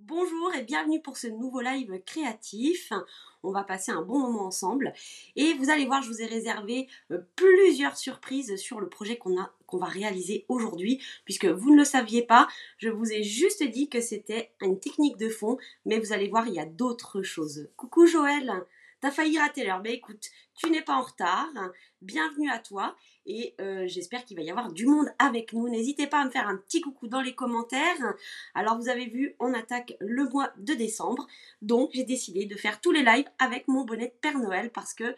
Bonjour et bienvenue pour ce nouveau live créatif. On va passer un bon moment ensemble et vous allez voir, je vous ai réservé plusieurs surprises sur le projet qu'on va réaliser aujourd'hui, puisque vous ne le saviez pas, je vous ai juste dit que c'était une technique de fond, mais vous allez voir, il y a d'autres choses. Coucou Joël, t'as failli rater l'heure. Ben écoute, tu n'es pas en retard, bienvenue à toi et j'espère qu'il va y avoir du monde avec nous. N'hésitez pas à me faire un petit coucou dans les commentaires. Alors vous avez vu, on attaque le mois de décembre, donc j'ai décidé de faire tous les lives avec mon bonnet de Père Noël parce que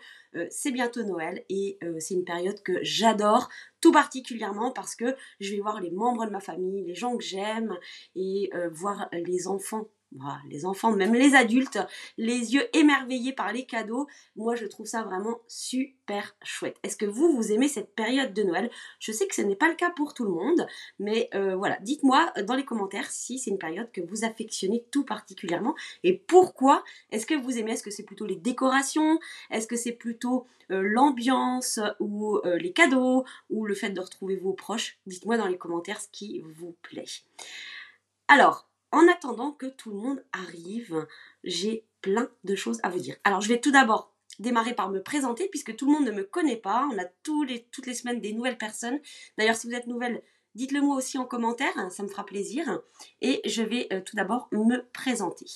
c'est bientôt Noël et c'est une période que j'adore, tout particulièrement parce que je vais voir les membres de ma famille, les gens que j'aime et voir les enfants. Voilà, les enfants, même les adultes, les yeux émerveillés par les cadeaux. Moi, je trouve ça vraiment super chouette. Est-ce que vous aimez cette période de Noël? Je sais que ce n'est pas le cas pour tout le monde, mais voilà, dites-moi dans les commentaires si c'est une période que vous affectionnez tout particulièrement et pourquoi. Est-ce que vous aimez? Est-ce que c'est plutôt les décorations? Est-ce que c'est plutôt l'ambiance ou les cadeaux ou le fait de retrouver vos proches? Dites-moi dans les commentaires ce qui vous plaît. Alors, en attendant que tout le monde arrive, j'ai plein de choses à vous dire. Alors, je vais tout d'abord démarrer par me présenter puisque tout le monde ne me connaît pas. On a toutes les semaines des nouvelles personnes. D'ailleurs, si vous êtes nouvelle, dites-le moi aussi en commentaire, ça me fera plaisir. Et je vais tout d'abord me présenter.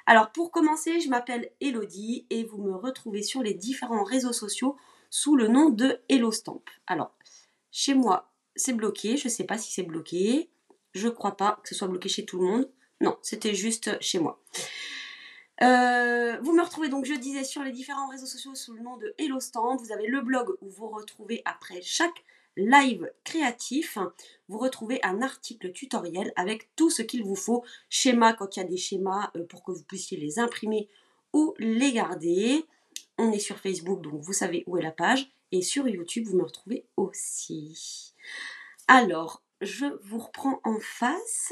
Alors, pour commencer, je m'appelle Elodie et vous me retrouvez sur les différents réseaux sociaux sous le nom de HelloStamp. Alors, chez moi, c'est bloqué. Je ne sais pas si c'est bloqué. Je crois pas que ce soit bloqué chez tout le monde. Non, c'était juste chez moi. Vous me retrouvez donc, je disais, sur les différents réseaux sociaux sous le nom de HelloStamp. Vous avez le blog où vous retrouvez après chaque live créatif, vous retrouvez un article tutoriel avec tout ce qu'il vous faut. Schéma quand il y a des schémas pour que vous puissiez les imprimer ou les garder. On est sur Facebook, donc vous savez où est la page. Et sur YouTube, vous me retrouvez aussi. Alors, je vous reprends en face.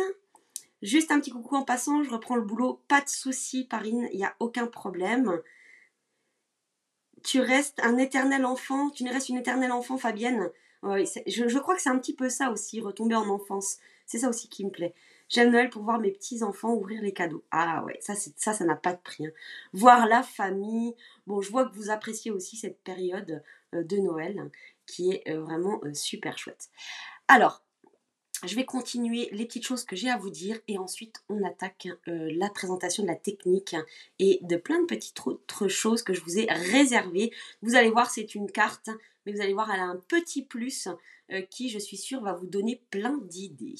Juste un petit coucou en passant, je reprends le boulot. Pas de souci, Parine, il n'y a aucun problème. Tu restes un éternel enfant, tu ne restes une éternelle enfant, Fabienne. Ouais, je crois que c'est un petit peu ça aussi, retomber en enfance. C'est ça aussi qui me plaît. J'aime Noël pour voir mes petits-enfants ouvrir les cadeaux. Ah ouais, ça n'a pas de prix. Hein. Voir la famille. Bon, je vois que vous appréciez aussi cette période de Noël hein, qui est vraiment super chouette. Alors, je vais continuer les petites choses que j'ai à vous dire et ensuite on attaque la présentation de la technique et de plein de petites autres choses que je vous ai réservées. Vous allez voir, c'est une carte, mais vous allez voir, elle a un petit plus qui, je suis sûre, va vous donner plein d'idées.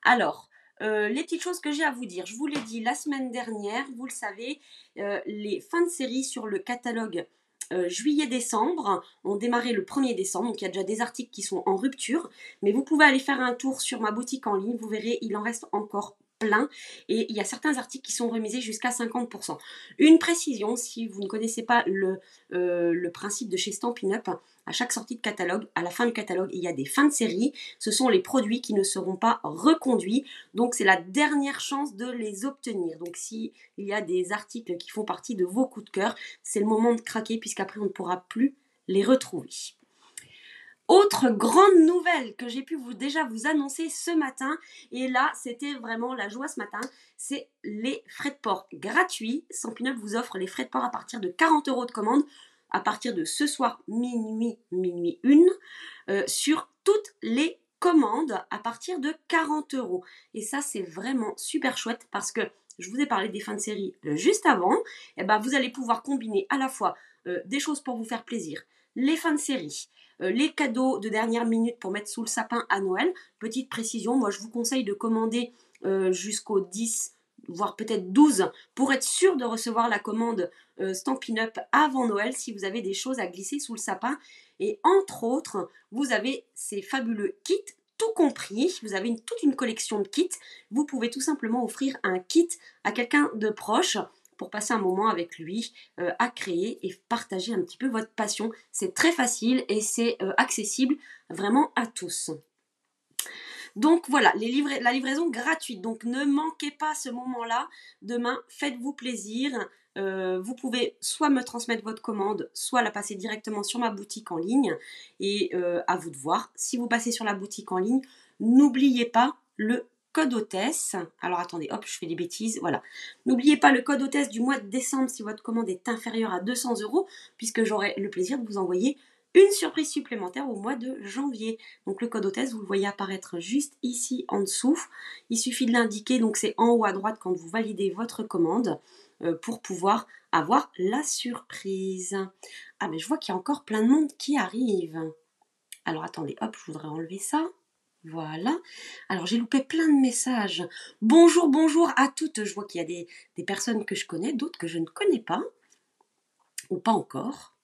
Alors, les petites choses que j'ai à vous dire. Je vous l'ai dit la semaine dernière, vous le savez, les fins de série sur le catalogue juillet-décembre ont démarré le 1er décembre, donc il y a déjà des articles qui sont en rupture, mais vous pouvez aller faire un tour sur ma boutique en ligne, vous verrez, il en reste encore plein et il y a certains articles qui sont remisés jusqu'à 50%. Une précision, si vous ne connaissez pas le principe de chez Stampin' Up, à chaque sortie de catalogue, à la fin du catalogue, il y a des fins de série. Ce sont les produits qui ne seront pas reconduits. Donc, c'est la dernière chance de les obtenir. Donc, s'il y a des articles qui font partie de vos coups de cœur, c'est le moment de craquer puisqu'après, on ne pourra plus les retrouver. Autre grande nouvelle que j'ai pu déjà vous annoncer ce matin, et là c'était vraiment la joie ce matin, c'est les frais de port gratuits. Stampin' Up vous offre les frais de port à partir de 40 € de commande, à partir de ce soir minuit 1, sur toutes les commandes à partir de 40 €. Et ça c'est vraiment super chouette parce que je vous ai parlé des fins de série juste avant, et ben vous allez pouvoir combiner à la fois des choses pour vous faire plaisir, les fins de série, les cadeaux de dernière minute pour mettre sous le sapin à Noël. Petite précision, moi je vous conseille de commander jusqu'au 10, voire peut-être 12, pour être sûr de recevoir la commande Stampin' Up avant Noël si vous avez des choses à glisser sous le sapin. Et entre autres, vous avez ces fabuleux kits tout compris, vous avez toute une collection de kits. Vous pouvez tout simplement offrir un kit à quelqu'un de proche pour passer un moment avec lui, à créer et partager un petit peu votre passion. C'est très facile et c'est accessible vraiment à tous. Donc voilà, la livraison gratuite. Donc ne manquez pas ce moment-là. Demain, faites-vous plaisir. Vous pouvez soit me transmettre votre commande, soit la passer directement sur ma boutique en ligne. Et à vous de voir. Si vous passez sur la boutique en ligne, n'oubliez pas le code hôtesse. Alors attendez, hop, je fais des bêtises, voilà. N'oubliez pas le code hôtesse du mois de décembre si votre commande est inférieure à 200 €, puisque j'aurai le plaisir de vous envoyer une surprise supplémentaire au mois de janvier. Donc le code hôtesse, vous le voyez apparaître juste ici en dessous. Il suffit de l'indiquer, donc c'est en haut à droite quand vous validez votre commande pour pouvoir avoir la surprise. Ah mais je vois qu'il y a encore plein de monde qui arrive. Alors attendez, hop, je voudrais enlever ça. Voilà. Alors j'ai loupé plein de messages. Bonjour, bonjour à toutes. Je vois qu'il y a des personnes que je connais, d'autres que je ne connais pas. Ou pas encore.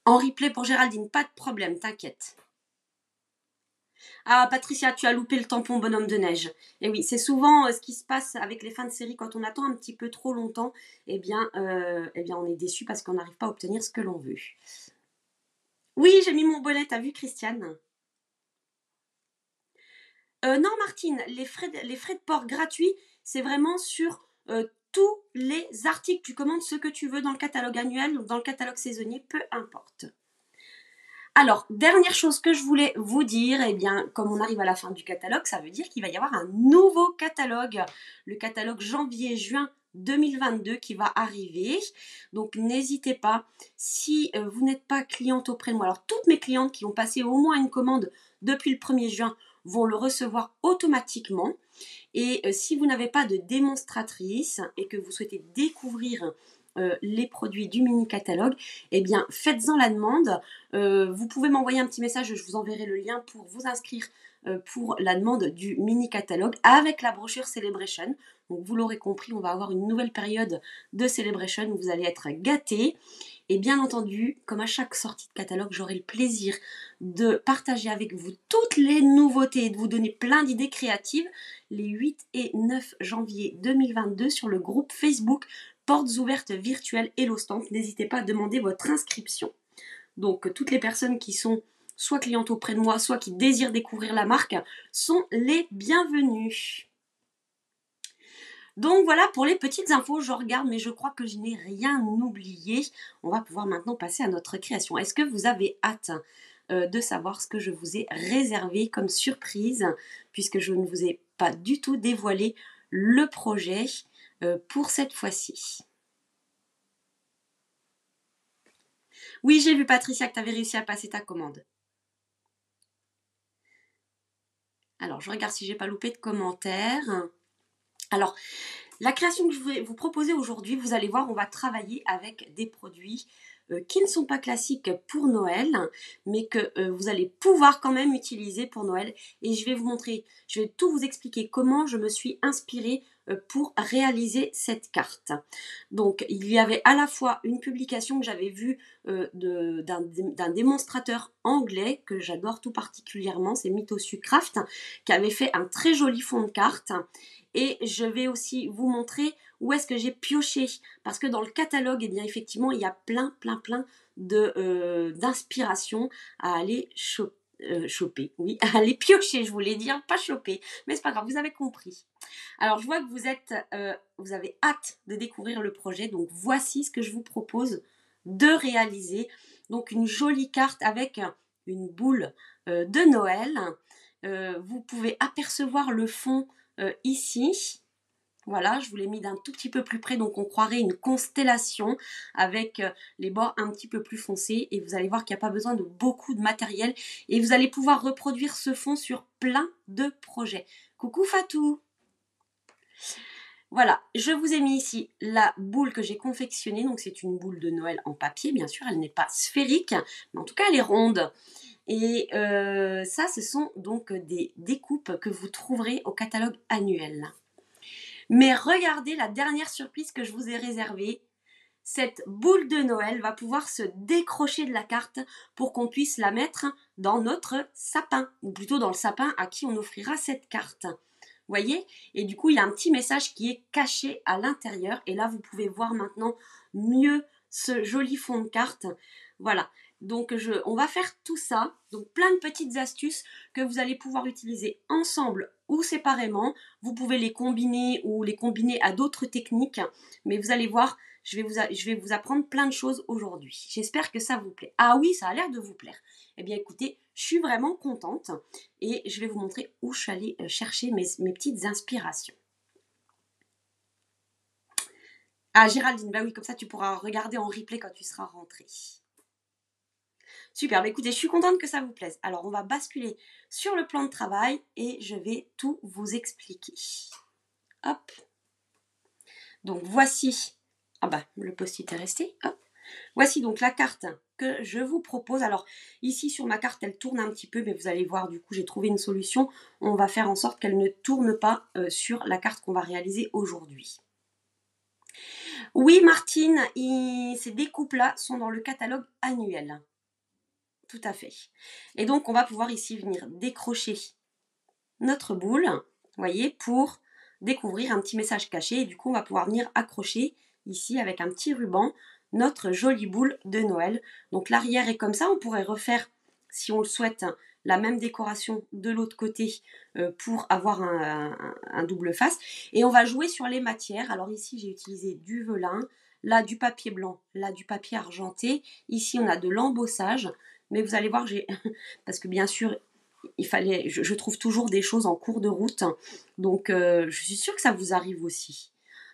En replay pour Géraldine, pas de problème, t'inquiète. Ah Patricia, tu as loupé le tampon bonhomme de neige. Et oui, c'est souvent ce qui se passe avec les fins de série quand on attend un petit peu trop longtemps. On est déçu parce qu'on n'arrive pas à obtenir ce que l'on veut. Oui, j'ai mis mon bonnet, t'as vu Christiane? Non Martine, les frais de port gratuits, c'est vraiment sur tous les articles. Tu commandes ce que tu veux dans le catalogue annuel ou dans le catalogue saisonnier, peu importe. Alors, dernière chose que je voulais vous dire, eh bien, comme on arrive à la fin du catalogue, ça veut dire qu'il va y avoir un nouveau catalogue, le catalogue janvier-juin 2022 qui va arriver. Donc, n'hésitez pas, si vous n'êtes pas cliente auprès de moi, alors toutes mes clientes qui ont passé au moins une commande depuis le 1er juin vont le recevoir automatiquement. Et si vous n'avez pas de démonstratrice et que vous souhaitez découvrir les produits du mini catalogue, eh bien faites-en la demande. Vous pouvez m'envoyer un petit message, je vous enverrai le lien pour vous inscrire pour la demande du mini catalogue avec la brochure Celebration. Donc vous l'aurez compris, on va avoir une nouvelle période de Celebration où vous allez être gâtés. Et bien entendu, comme à chaque sortie de catalogue, j'aurai le plaisir de partager avec vous toutes les nouveautés et de vous donner plein d'idées créatives les 8 et 9 janvier 2022 sur le groupe Facebook Portes ouvertes virtuelles Hello Stand. N'hésitez pas à demander votre inscription. Donc toutes les personnes qui sont soit clientes auprès de moi, soit qui désirent découvrir la marque, sont les bienvenues. Donc voilà pour les petites infos, je regarde mais je crois que je n'ai rien oublié. On va pouvoir maintenant passer à notre création. Est-ce que vous avez hâte de savoir ce que je vous ai réservé comme surprise, puisque je ne vous ai pas du tout dévoilé le projet pour cette fois-ci? Oui, j'ai vu Patricia que tu avais réussi à passer ta commande. Alors, je regarde si j'ai pas loupé de commentaires. Alors, la création que je vais vous proposer aujourd'hui, vous allez voir, on va travailler avec des produits qui ne sont pas classiques pour Noël, mais que vous allez pouvoir quand même utiliser pour Noël. Et je vais vous montrer, je vais tout vous expliquer comment je me suis inspirée pour réaliser cette carte. Donc, il y avait à la fois une publication que j'avais vue d'un démonstrateur anglais que j'adore tout particulièrement, c'est Mythosu Craft, qui avait fait un très joli fond de carte. Et je vais aussi vous montrer où est-ce que j'ai pioché. Parce que dans le catalogue, eh bien, effectivement, il y a plein d'inspiration à aller choper. Oui, à aller piocher, je voulais dire, pas choper. Mais c'est pas grave, vous avez compris. Alors, je vois que vous avez hâte de découvrir le projet. Donc, voici ce que je vous propose de réaliser. Donc, une jolie carte avec une boule de Noël. Vous pouvez apercevoir le fond ici. Voilà, je vous l'ai mis d'un tout petit peu plus près, donc on croirait une constellation avec les bords un petit peu plus foncés. Et vous allez voir qu'il n'y a pas besoin de beaucoup de matériel. Et vous allez pouvoir reproduire ce fond sur plein de projets. Coucou Fatou! Voilà, je vous ai mis ici la boule que j'ai confectionnée. Donc c'est une boule de Noël en papier, bien sûr, elle n'est pas sphérique, mais en tout cas elle est ronde. Et ça, ce sont donc des découpes que vous trouverez au catalogue annuel. Mais regardez la dernière surprise que je vous ai réservée. Cette boule de Noël va pouvoir se décrocher de la carte pour qu'on puisse la mettre dans notre sapin, ou plutôt dans le sapin à qui on offrira cette carte. Voyez? Et du coup, il y a un petit message qui est caché à l'intérieur. Et là, vous pouvez voir maintenant mieux ce joli fond de carte. Voilà. Donc, on va faire tout ça. Donc, plein de petites astuces que vous allez pouvoir utiliser ensemble ou séparément. Vous pouvez les combiner ou les combiner à d'autres techniques. Mais vous allez voir, je vais vous apprendre plein de choses aujourd'hui. J'espère que ça vous plaît. Ah oui, ça a l'air de vous plaire. Eh bien écoutez, je suis vraiment contente et je vais vous montrer où je suis allée chercher mes petites inspirations. Ah Géraldine, bah oui, comme ça tu pourras regarder en replay quand tu seras rentrée. Super, bah écoutez, je suis contente que ça vous plaise. Alors on va basculer sur le plan de travail et je vais tout vous expliquer. Hop. Donc voici, ah bah le post-it est resté, hop. Voici donc la carte que je vous propose. Alors ici sur ma carte elle tourne un petit peu, mais vous allez voir, du coup j'ai trouvé une solution. On va faire en sorte qu'elle ne tourne pas sur la carte qu'on va réaliser aujourd'hui. Oui Martine, ces découpes-là sont dans le catalogue annuel. Tout à fait. Et donc on va pouvoir ici venir décrocher notre boule, vous voyez, pour découvrir un petit message caché. Et du coup on va pouvoir venir accrocher ici avec un petit ruban notre jolie boule de Noël. Donc l'arrière est comme ça, on pourrait refaire, si on le souhaite, la même décoration de l'autre côté pour avoir un double face. Et on va jouer sur les matières. Alors ici j'ai utilisé du velin, là du papier blanc, là du papier argenté. Ici on a de l'embossage. Mais vous allez voir, parce que bien sûr, il fallait, je trouve toujours des choses en cours de route. Donc je suis sûre que ça vous arrive aussi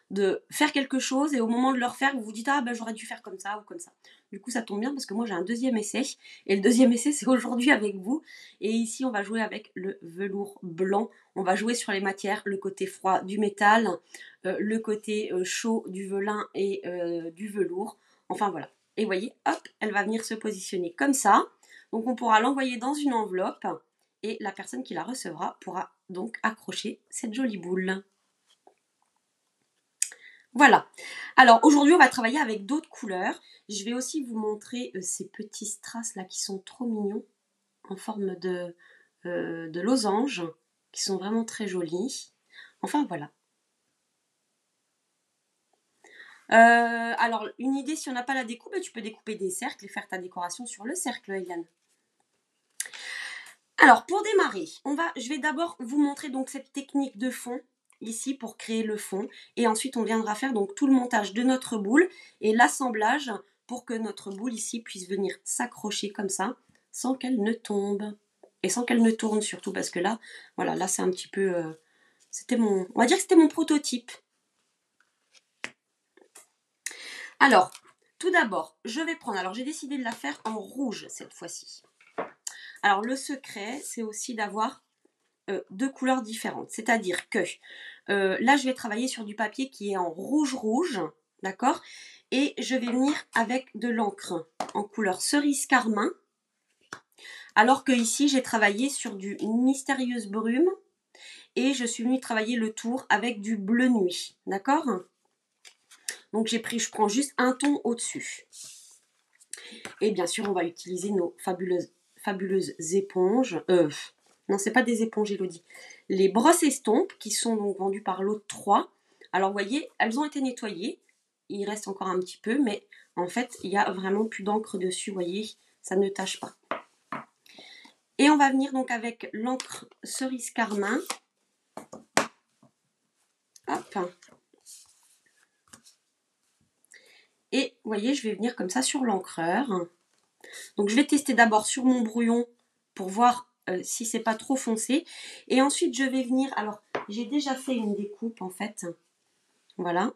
de faire quelque chose et au moment de le refaire, vous vous dites ah ben j'aurais dû faire comme ça ou comme ça. Du coup ça tombe bien parce que moi j'ai un deuxième essai et le deuxième essai c'est aujourd'hui avec vous. Et ici on va jouer avec le velours blanc. On va jouer sur les matières, le côté froid du métal, le côté chaud du velin et du velours. Enfin voilà. Et vous voyez, hop, elle va venir se positionner comme ça. Donc on pourra l'envoyer dans une enveloppe et la personne qui la recevra pourra donc accrocher cette jolie boule. Voilà. Alors aujourd'hui, on va travailler avec d'autres couleurs. Je vais aussi vous montrer ces petits strass là qui sont trop mignons en forme de losange, qui sont vraiment très jolis. Enfin voilà. Alors une idée, si on n'a pas la découpe, tu peux découper des cercles et faire ta décoration sur le cercle, Eliane. Alors pour démarrer, je vais d'abord vous montrer donc cette technique de fond ici pour créer le fond et ensuite on viendra faire donc tout le montage de notre boule et l'assemblage pour que notre boule ici puisse venir s'accrocher comme ça sans qu'elle ne tombe et sans qu'elle ne tourne surtout parce que là voilà, là c'est un petit peu on va dire que c'était mon prototype. Alors tout d'abord je vais prendre, alors j'ai décidé de la faire en rouge cette fois-ci. Alors le secret c'est aussi d'avoir deux couleurs différentes. C'est-à-dire que là, je vais travailler sur du papier qui est en rouge-rouge, d'accord? Et je vais venir avec de l'encre en couleur cerise carmin, alors que ici, j'ai travaillé sur du mystérieuse brume et je suis venue travailler le tour avec du bleu nuit, d'accord? Donc je prends juste un ton au-dessus. Et bien sûr, on va utiliser nos fabuleuses éponges. Non, c'est pas des éponges, Elodie. Les brosses estompes qui sont donc vendues par l'autre 3. Alors, vous voyez, elles ont été nettoyées. Il reste encore un petit peu, mais en fait, il n'y a vraiment plus d'encre dessus, vous voyez, ça ne tâche pas. Et on va venir donc avec l'encre cerise carmin. Hop. Et vous voyez, je vais venir comme ça sur l'encreur. Donc, je vais tester d'abord sur mon brouillon pour voir si c'est pas trop foncé. Et ensuite, je vais venir... Alors, j'ai déjà fait une découpe, en fait. Voilà.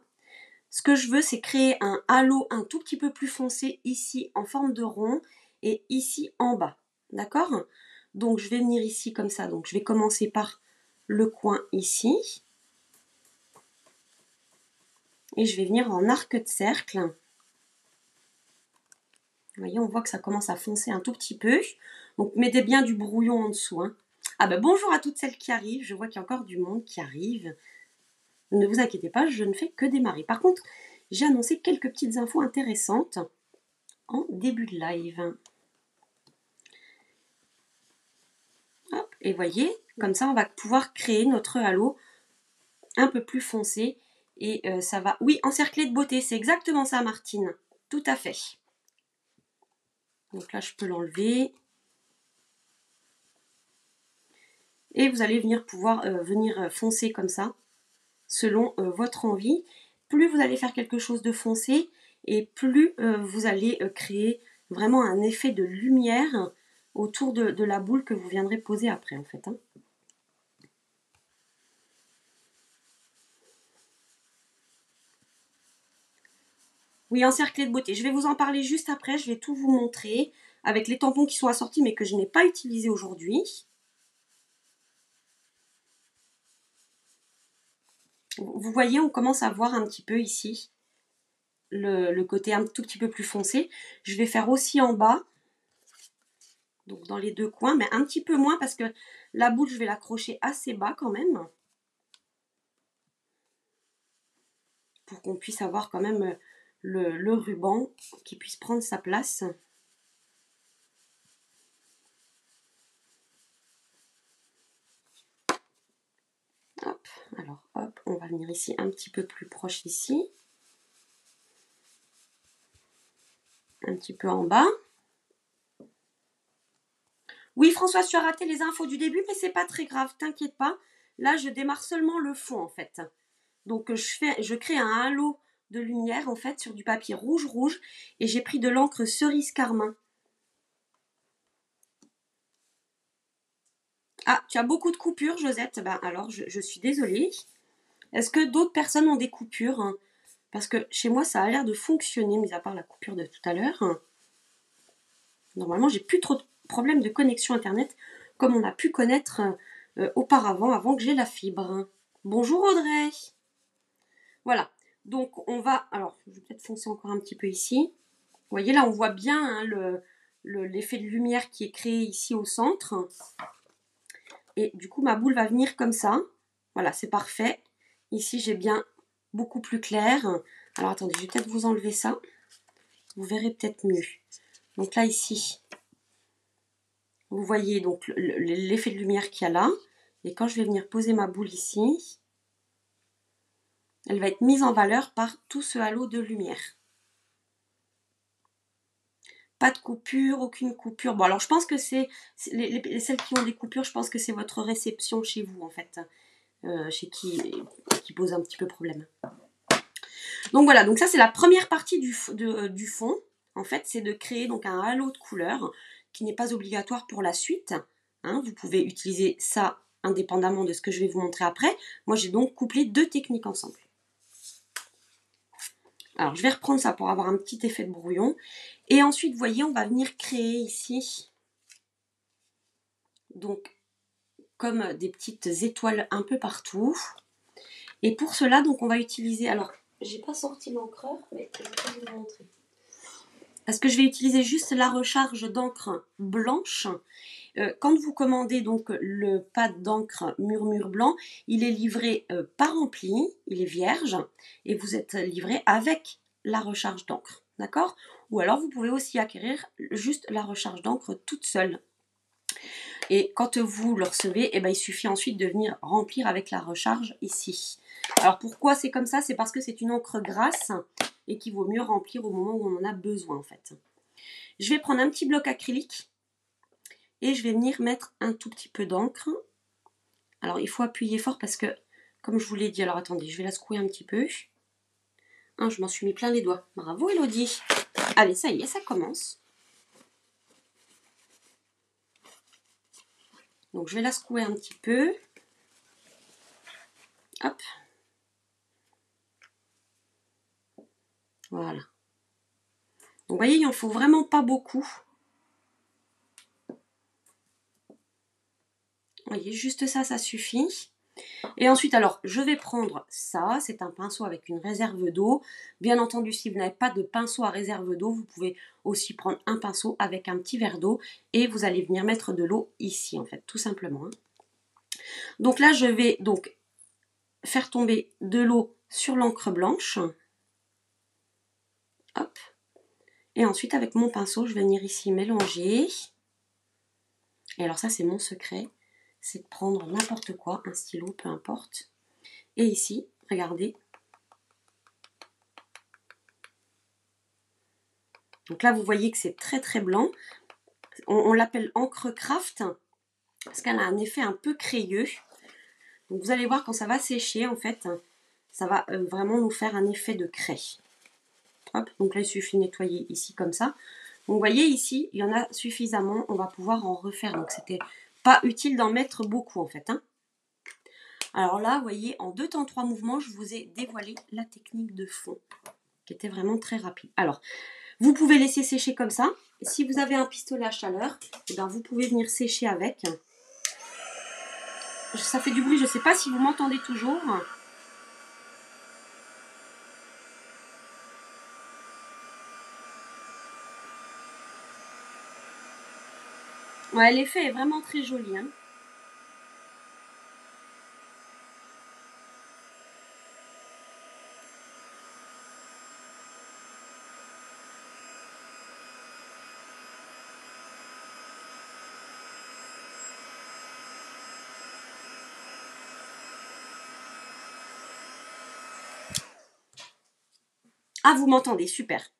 Ce que je veux, c'est créer un halo un tout petit peu plus foncé ici en forme de rond et ici en bas. D'accord? Donc, je vais venir ici comme ça. Donc, je vais commencer par le coin ici. Et je vais venir en arc de cercle. Vous voyez, on voit que ça commence à foncer un tout petit peu. Donc, mettez bien du brouillon en dessous. Hein. Ah ben, bonjour à toutes celles qui arrivent. Je vois qu'il y a encore du monde qui arrive. Ne vous inquiétez pas, je ne fais que démarrer. Par contre, j'ai annoncé quelques petites infos intéressantes en début de live. Hop, et voyez, comme ça, on va pouvoir créer notre halo un peu plus foncé. Et ça va... Oui, encercler de beauté, c'est exactement ça, Martine. Tout à fait. Donc là, je peux l'enlever. Et vous allez venir pouvoir venir foncer comme ça, selon votre envie. Plus vous allez faire quelque chose de foncé, et plus vous allez créer vraiment un effet de lumière autour de la boule que vous viendrez poser après en fait. Hein. Oui, encerclé de beauté. Je vais vous en parler juste après, je vais tout vous montrer avec les tampons qui sont assortis mais que je n'ai pas utilisés aujourd'hui. Vous voyez, on commence à voir un petit peu ici le côté un tout petit peu plus foncé. Je vais faire aussi en bas, donc dans les deux coins, mais un petit peu moins parce que la boule, je vais l'accrocher assez bas quand même. Pour qu'on puisse avoir quand même le ruban qui puisse prendre sa place. Hop, alors hop, on va venir ici un petit peu plus proche ici. Un petit peu en bas. Oui, Françoise, tu as raté les infos du début, mais c'est pas très grave, t'inquiète pas. Là, je démarre seulement le fond en fait. Donc je crée un halo de lumière en fait sur du papier rouge et j'ai pris de l'encre cerise carmin. Ah, tu as beaucoup de coupures, Josette. Ben alors, je suis désolée. Est-ce que d'autres personnes ont des coupures? Parce que chez moi, ça a l'air de fonctionner, mis à part la coupure de tout à l'heure. Normalement, j'ai plus trop de problèmes de connexion Internet comme on a pu connaître auparavant, avant que j'ai la fibre. Bonjour Audrey. Voilà. Donc, on va... Alors, je vais peut-être foncer encore un petit peu ici. Vous voyez, là, on voit bien hein, l'effet de lumière qui est créé ici au centre. Et du coup, ma boule va venir comme ça. Voilà, c'est parfait. Ici, j'ai bien beaucoup plus clair. Alors, attendez, je vais peut-être vous enlever ça. Vous verrez peut-être mieux. Donc là, ici, vous voyez donc l'effet de lumière qu'il y a là. Et quand je vais venir poser ma boule ici, elle va être mise en valeur par tout ce halo de lumière. Pas de coupure, aucune coupure. Bon, alors je pense que c'est celles qui ont des coupures, je pense que c'est votre réception chez vous en fait, chez qui pose un petit peu problème. Donc voilà, donc ça c'est la première partie du fond. En fait, c'est de créer donc un halo de couleur qui n'est pas obligatoire pour la suite. Hein, vous pouvez utiliser ça indépendamment de ce que je vais vous montrer après. Moi, j'ai donc couplé deux techniques ensemble. Alors, je vais reprendre ça pour avoir un petit effet de brouillon. Et ensuite, vous voyez, on va venir créer ici, donc, comme des petites étoiles un peu partout. Et pour cela, donc, on va utiliser... Alors, j'ai pas sorti l'encreur, mais je vais vous montrer. Parce que je vais utiliser juste la recharge d'encre blanche. Quand vous commandez donc le pad d'encre Murmure Blanc, il est livré pas rempli, il est vierge, et vous êtes livré avec la recharge d'encre, d'accord? Ou alors vous pouvez aussi acquérir juste la recharge d'encre toute seule. Et quand vous le recevez, eh ben, il suffit ensuite de venir remplir avec la recharge ici. Alors pourquoi c'est comme ça? C'est parce que c'est une encre grasse et qu'il vaut mieux remplir au moment où on en a besoin en fait. Je vais prendre un petit bloc acrylique et je vais venir mettre un tout petit peu d'encre. Alors il faut appuyer fort parce que, comme je vous l'ai dit, alors attendez, je vais la secouer un petit peu. Hein, je m'en suis mis plein les doigts. Bravo Elodie. Allez, ça y est, ça commence. Donc je vais la secouer un petit peu. Hop. Voilà. Donc vous voyez, il n'en faut vraiment pas beaucoup. Vous voyez, juste ça, ça suffit. Et ensuite, alors, je vais prendre ça. C'est un pinceau avec une réserve d'eau. Bien entendu, si vous n'avez pas de pinceau à réserve d'eau, vous pouvez aussi prendre un pinceau avec un petit verre d'eau. Et vous allez venir mettre de l'eau ici, en fait, tout simplement. Donc là, je vais donc faire tomber de l'eau sur l'encre blanche. Hop. Et ensuite, avec mon pinceau, je vais venir ici mélanger. Et alors ça, c'est mon secret. C'est de prendre n'importe quoi, un stylo, peu importe. Et ici, regardez. Donc là, vous voyez que c'est très très blanc. On l'appelle encre craft parce qu'elle a un effet un peu crayeux. Donc vous allez voir quand ça va sécher, en fait, ça va vraiment nous faire un effet de craie. Hop, donc là, il suffit de nettoyer ici comme ça. Donc vous voyez ici, il y en a suffisamment, on va pouvoir en refaire. Donc c'était pas utile d'en mettre beaucoup en fait. Hein. Alors là, vous voyez, en 2 temps 3 mouvements, je vous ai dévoilé la technique de fond, qui était vraiment très rapide. Alors, vous pouvez laisser sécher comme ça. Si vous avez un pistolet à chaleur, eh bien, vous pouvez venir sécher avec. Ça fait du bruit, je ne sais pas si vous m'entendez toujours. Ouais, l'effet est vraiment très joli. Hein. Ah, vous m'entendez, super.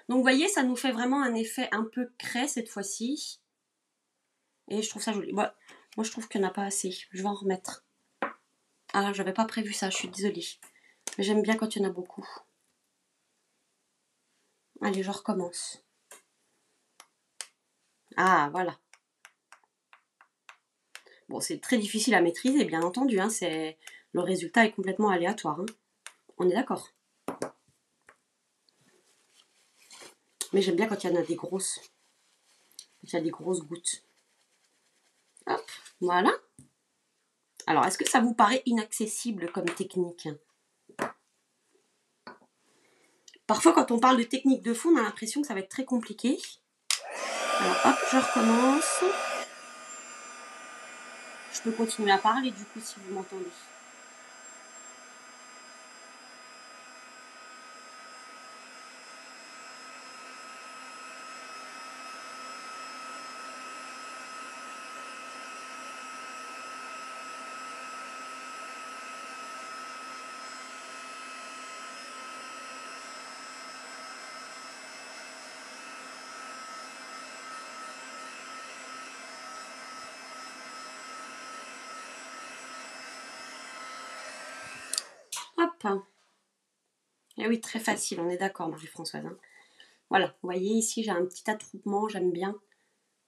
Donc, vous voyez, ça nous fait vraiment un effet un peu craie cette fois-ci. Et je trouve ça joli. Moi, je trouve qu'il n'y en a pas assez. Je vais en remettre. Ah, j'avais pas prévu ça, je suis désolée. Mais j'aime bien quand il y en a beaucoup. Allez, je recommence. Ah, voilà. Bon, c'est très difficile à maîtriser, bien entendu. Hein, le résultat est complètement aléatoire. Hein. On est d'accord. Mais j'aime bien quand il y en a des grosses. Quand il y a des grosses gouttes. Hop, voilà. Alors, est-ce que ça vous paraît inaccessible comme technique? Parfois, quand on parle de technique de fond, on a l'impression que ça va être très compliqué. Alors, hop, je recommence. Je peux continuer à parler, du coup, si vous m'entendez. Hop. Et oui, très facile, on est d'accord, Marie-Françoise. Hein. Voilà, vous voyez, ici, j'ai un petit attroupement, j'aime bien.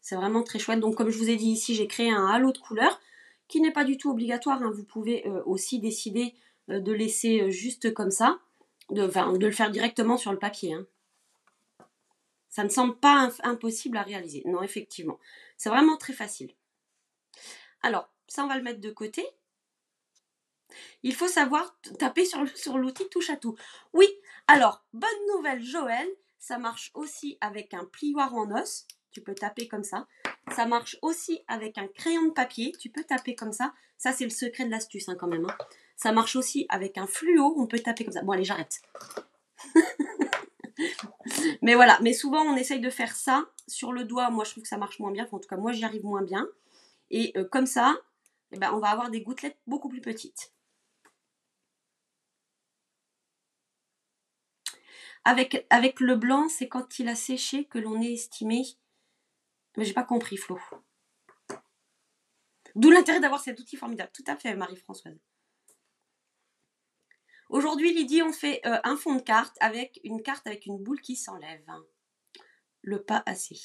C'est vraiment très chouette. Donc, comme je vous ai dit ici, j'ai créé un halo de couleurs qui n'est pas du tout obligatoire. Hein. Vous pouvez aussi décider de laisser juste comme ça, de le faire directement sur le papier. Hein. Ça ne semble pas impossible à réaliser. Non, effectivement. C'est vraiment très facile. Alors, ça, on va le mettre de côté. Il faut savoir taper sur l'outil touche à tout. Oui, alors, bonne nouvelle, Joël, ça marche aussi avec un plioir en os. Tu peux taper comme ça. Ça marche aussi avec un crayon de papier. Tu peux taper comme ça. Ça, c'est le secret de l'astuce hein, quand même. Hein. Ça marche aussi avec un fluo. On peut taper comme ça. Bon, allez, j'arrête. Mais voilà. Mais souvent, on essaye de faire ça sur le doigt. Moi, je trouve que ça marche moins bien. Enfin, en tout cas, moi, j'y arrive moins bien. Et comme ça, eh ben, on va avoir des gouttelettes beaucoup plus petites. Avec le blanc, c'est quand il a séché que l'on est estimé. Mais j'ai pas compris, Flo. D'où l'intérêt d'avoir cet outil formidable. Tout à fait, Marie-Françoise. Aujourd'hui, Lydie, on fait un fond de carte avec une boule qui s'enlève. Le pas assez.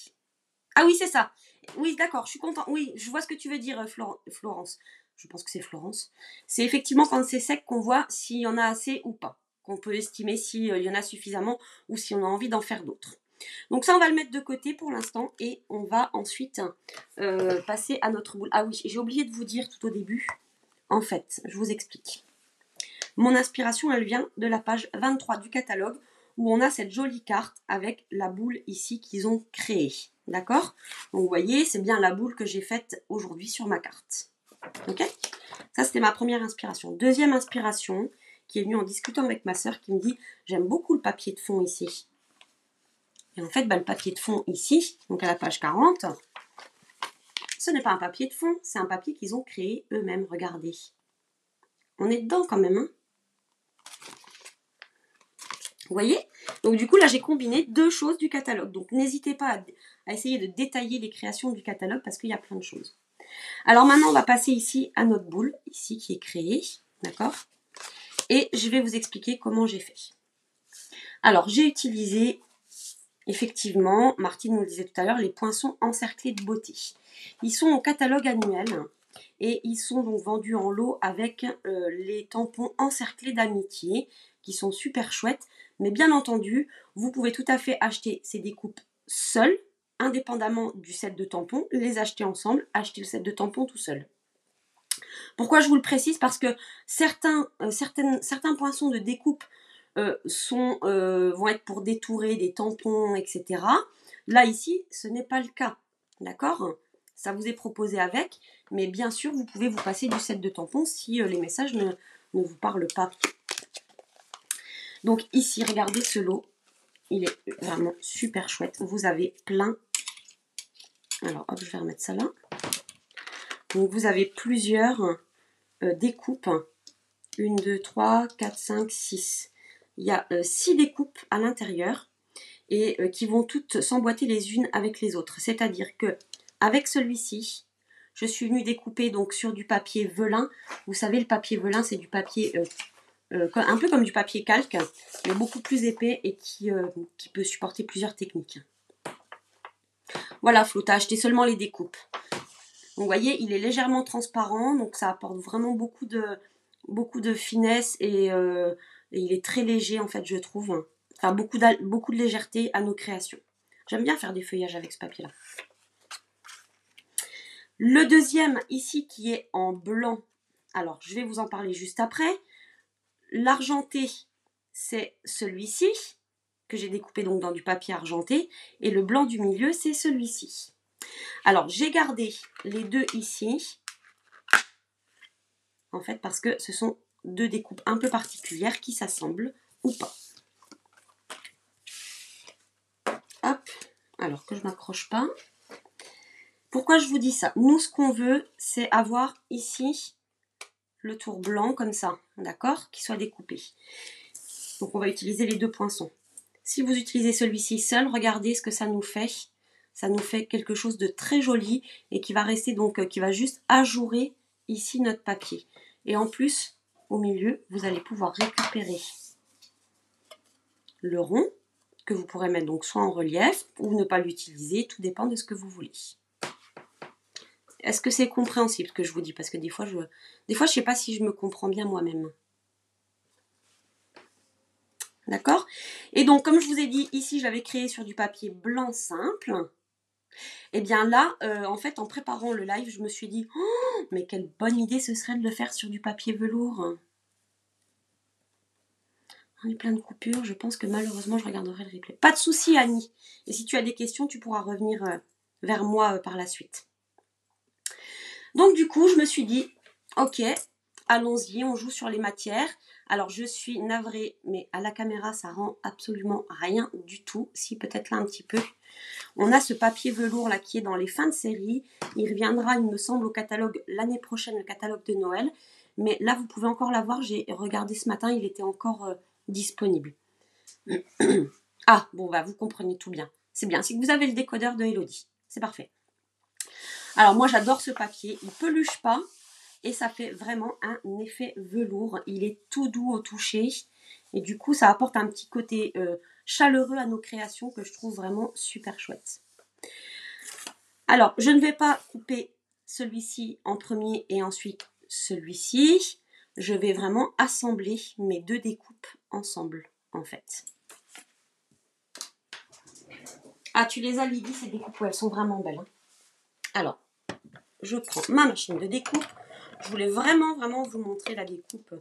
Ah oui, c'est ça. Oui, d'accord, je suis contente. Oui, je vois ce que tu veux dire, Florence. Je pense que c'est Florence. C'est effectivement quand c'est sec qu'on voit s'il y en a assez ou pas. Qu'on peut estimer s'il y en a suffisamment ou si on a envie d'en faire d'autres. Donc ça, on va le mettre de côté pour l'instant et on va ensuite passer à notre boule. Ah oui, j'ai oublié de vous dire tout au début. En fait, je vous explique. Mon inspiration, elle vient de la page 23 du catalogue où on a cette jolie carte avec la boule ici qu'ils ont créée. D'accord? Donc vous voyez, c'est bien la boule que j'ai faite aujourd'hui sur ma carte. Ok? Ça, c'était ma première inspiration. Deuxième inspiration, qui est venue en discutant avec ma sœur, qui me dit « J'aime beaucoup le papier de fond ici. » Et en fait, le papier de fond ici, donc à la page 40, ce n'est pas un papier de fond, c'est un papier qu'ils ont créé eux-mêmes. Regardez. On est dedans quand même. Hein. Vous voyez? Donc du coup, là, j'ai combiné deux choses du catalogue. Donc n'hésitez pas à essayer de détailler les créations du catalogue parce qu'il y a plein de choses. Alors maintenant, on va passer ici à notre boule, ici qui est créée. D'accord? Et je vais vous expliquer comment j'ai fait. Alors, j'ai utilisé effectivement, Martine nous le disait tout à l'heure, les poinçons encerclés de beauté. Ils sont au catalogue annuel et ils sont donc vendus en lot avec les tampons encerclés d'amitié qui sont super chouettes. Mais bien entendu, vous pouvez tout à fait acheter ces découpes seules, indépendamment du set de tampons, les acheter ensemble, acheter le set de tampons tout seul. Pourquoi je vous le précise? Parce que certains poinçons de découpe vont être pour détourer des tampons, etc. Là, ici, ce n'est pas le cas. D'accord? Ça vous est proposé avec, mais bien sûr, vous pouvez vous passer du set de tampons si les messages ne vous parlent pas. Donc ici, regardez ce lot. Il est vraiment super chouette. Vous avez plein. Alors, hop, je vais remettre ça là. Donc, vous avez plusieurs découpes. 1, 2, 3, 4, 5, 6. Il y a 6 découpes à l'intérieur et qui vont toutes s'emboîter les unes avec les autres. C'est-à-dire que avec celui-ci, je suis venue découper donc sur du papier velin. Vous savez, le papier velin, c'est du papier un peu comme du papier calque, mais beaucoup plus épais et qui peut supporter plusieurs techniques. Voilà, Flo, t'as acheté seulement les découpes. Donc, vous voyez, il est légèrement transparent, donc ça apporte vraiment beaucoup de finesse et il est très léger, en fait, je trouve. Enfin, beaucoup de légèreté à nos créations. J'aime bien faire des feuillages avec ce papier-là. Le deuxième, ici, qui est en blanc. Alors, je vais vous en parler juste après. L'argenté, c'est celui-ci, que j'ai découpé donc dans du papier argenté. Et le blanc du milieu, c'est celui-ci. Alors, j'ai gardé les deux ici, en fait, parce que ce sont deux découpes un peu particulières qui s'assemblent ou pas. Hop, alors que je ne m'accroche pas. Pourquoi je vous dis ça? Nous, ce qu'on veut, c'est avoir ici le tour blanc comme ça, d'accord? Qui soit découpé. Donc, on va utiliser les deux poinçons. Si vous utilisez celui-ci seul, regardez ce que ça nous fait. Ça nous fait quelque chose de très joli et qui va rester donc, qui va juste ajourer ici notre papier. Et en plus, au milieu, vous allez pouvoir récupérer le rond que vous pourrez mettre donc soit en relief ou ne pas l'utiliser, tout dépend de ce que vous voulez. Est-ce que c'est compréhensible ce que je vous dis? Parce que des fois, je ne sais pas si je me comprends bien moi-même. D'accord? Et donc, comme je vous ai dit, ici, je l'avais créé sur du papier blanc simple. Et bien là, en fait, en préparant le live, je me suis dit, oh, mais quelle bonne idée ce serait de le faire sur du papier velours. On est plein de coupures, je pense que malheureusement, je regarderai le replay. Pas de souci, Annie. Et si tu as des questions, tu pourras revenir vers moi par la suite. Donc du coup, je me suis dit, ok, allons-y, on joue sur les matières. Alors je suis navrée, mais à la caméra, ça rend absolument rien du tout. Si, peut-être là un petit peu. On a ce papier velours là qui est dans les fins de série. Il reviendra, il me semble, au catalogue l'année prochaine, le catalogue de Noël. Mais là, vous pouvez encore l'avoir. J'ai regardé ce matin, il était encore disponible. Ah, bon, bah vous comprenez tout bien. C'est bien, c'est que vous avez le décodeur de Elodie. C'est parfait. Alors moi j'adore ce papier, il peluche pas et ça fait vraiment un effet velours. Il est tout doux au toucher et du coup ça apporte un petit côté chaleureux à nos créations que je trouve vraiment super chouette. Alors je ne vais pas couper celui-ci en premier et ensuite celui-ci. Je vais vraiment assembler mes deux découpes ensemble en fait. Ah, tu les as, Lydie, ces découpes, elles sont vraiment belles. Hein. Alors, je prends ma machine de découpe. Je voulais vraiment vous montrer la découpe.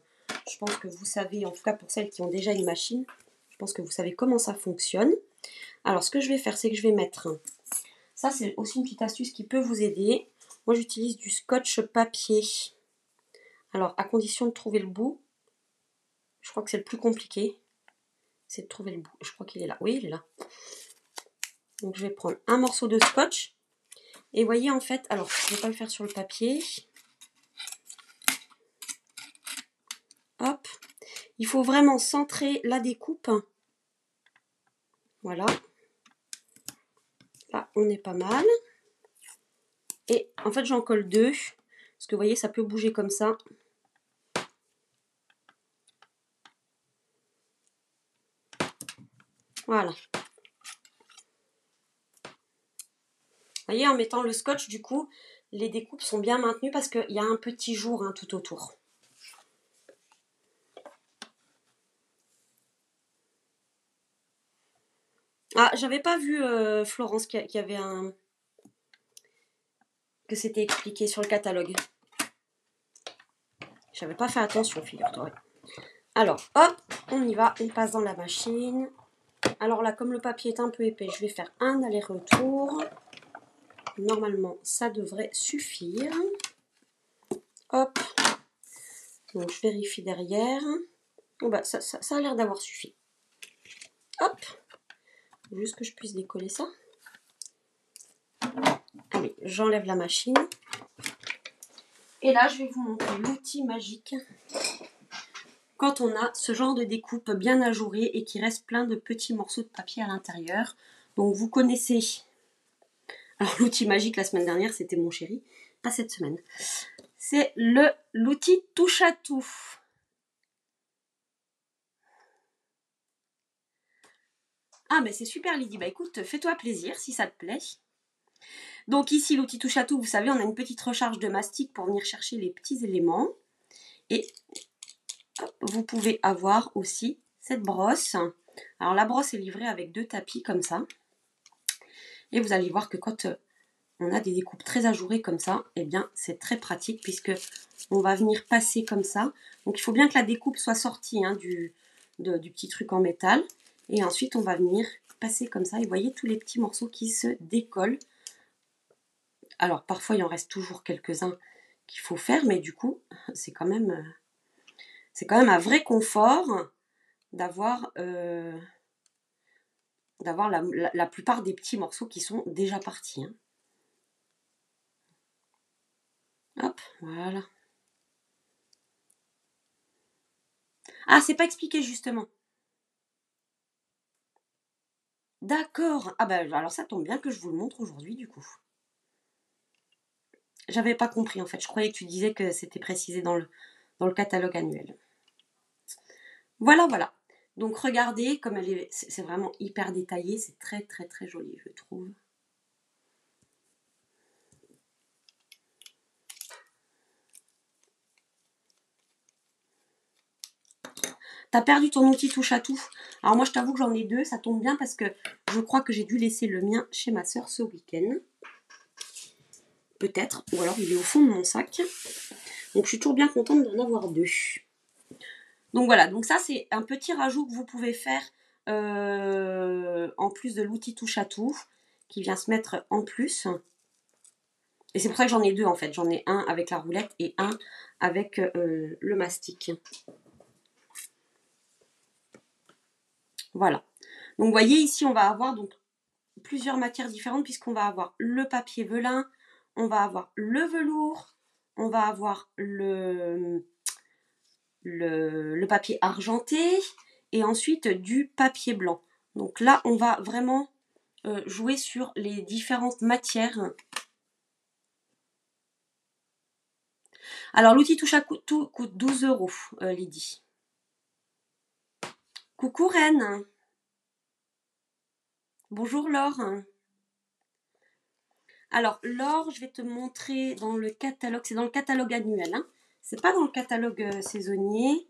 Je pense que vous savez, en tout cas pour celles qui ont déjà une machine, je pense que vous savez comment ça fonctionne. Alors, ce que je vais faire, c'est que je vais mettre... Ça, c'est aussi une petite astuce qui peut vous aider. Moi, j'utilise du scotch papier. Alors, à condition de trouver le bout. Je crois que c'est le plus compliqué. C'est de trouver le bout. Je crois qu'il est là. Oui, il est là. Donc, je vais prendre un morceau de scotch. Et vous voyez, en fait, alors, je ne vais pas le faire sur le papier. Hop. Il faut vraiment centrer la découpe. Voilà. Là, on est pas mal. Et en fait, j'en colle deux. Parce que vous voyez, ça peut bouger comme ça. Voilà. voyez, en mettant le scotch, du coup, les découpes sont bien maintenues parce qu'il y a un petit jour hein, tout autour. Ah, j'avais pas vu, Florence, qu'il y avait un... que c'était expliqué sur le catalogue. J'avais pas fait attention, figure-toi. Alors, hop, on y va, on passe dans la machine. Alors là, comme le papier est un peu épais, je vais faire un aller-retour. Normalement, ça devrait suffire. Hop. Donc, je vérifie derrière. Oh bah, ça a l'air d'avoir suffi. Hop. Juste que je puisse décoller ça. Allez, j'enlève la machine. Et là, je vais vous montrer l'outil magique. Quand on a ce genre de découpe bien ajourée et qui reste plein de petits morceaux de papier à l'intérieur. Donc, vous connaissez... Alors, l'outil magique, la semaine dernière, c'était mon chéri. Pas cette semaine. C'est l'outil touche à tout. Ah, mais c'est super, Lydie. Bah écoute, fais-toi plaisir si ça te plaît. Donc ici, l'outil touche à tout, vous savez, on a une petite recharge de mastic pour venir chercher les petits éléments. Et hop, vous pouvez avoir aussi cette brosse. Alors la brosse est livrée avec 2 tapis comme ça. Et vous allez voir que quand on a des découpes très ajourées comme ça, eh bien c'est très pratique puisque on va venir passer comme ça. Donc il faut bien que la découpe soit sortie hein, du petit truc en métal. Et ensuite on va venir passer comme ça. Et vous voyez tous les petits morceaux qui se décollent. Alors parfois il en reste toujours quelques-uns qu'il faut faire, mais du coup c'est quand même un vrai confort d'avoir la plupart des petits morceaux qui sont déjà partis. Hein. Hop, voilà. Ah, c'est pas expliqué justement. D'accord. Ah bah alors ça tombe bien que je vous le montre aujourd'hui du coup. J'avais pas compris en fait. Je croyais que tu disais que c'était précisé dans le catalogue annuel. Voilà, voilà. Donc regardez comme c'est vraiment hyper détaillé. C'est très très très joli je trouve. T'as perdu ton outil touche à tout. Alors moi je t'avoue que j'en ai 2, ça tombe bien parce que je crois que j'ai dû laisser le mien chez ma soeur ce week-end. Peut-être, ou alors il est au fond de mon sac. Donc je suis toujours bien contente d'en avoir 2. Donc voilà, donc ça c'est un petit rajout que vous pouvez faire en plus de l'outil touche à tout qui vient se mettre en plus. Et c'est pour ça que j'en ai 2 en fait. J'en ai un avec la roulette et un avec le mastic. Voilà. Donc vous voyez ici on va avoir donc plusieurs matières différentes puisqu'on va avoir le papier velin, on va avoir le velours, on va avoir le papier argenté et ensuite du papier blanc. Donc là, on va vraiment jouer sur les différentes matières. Alors l'outil touche à tout coûte 12 €, Lydie. Coucou Reine. Bonjour Laure. Alors Laure, je vais te montrer dans le catalogue, c'est dans le catalogue annuel, hein. C'est pas dans le catalogue saisonnier.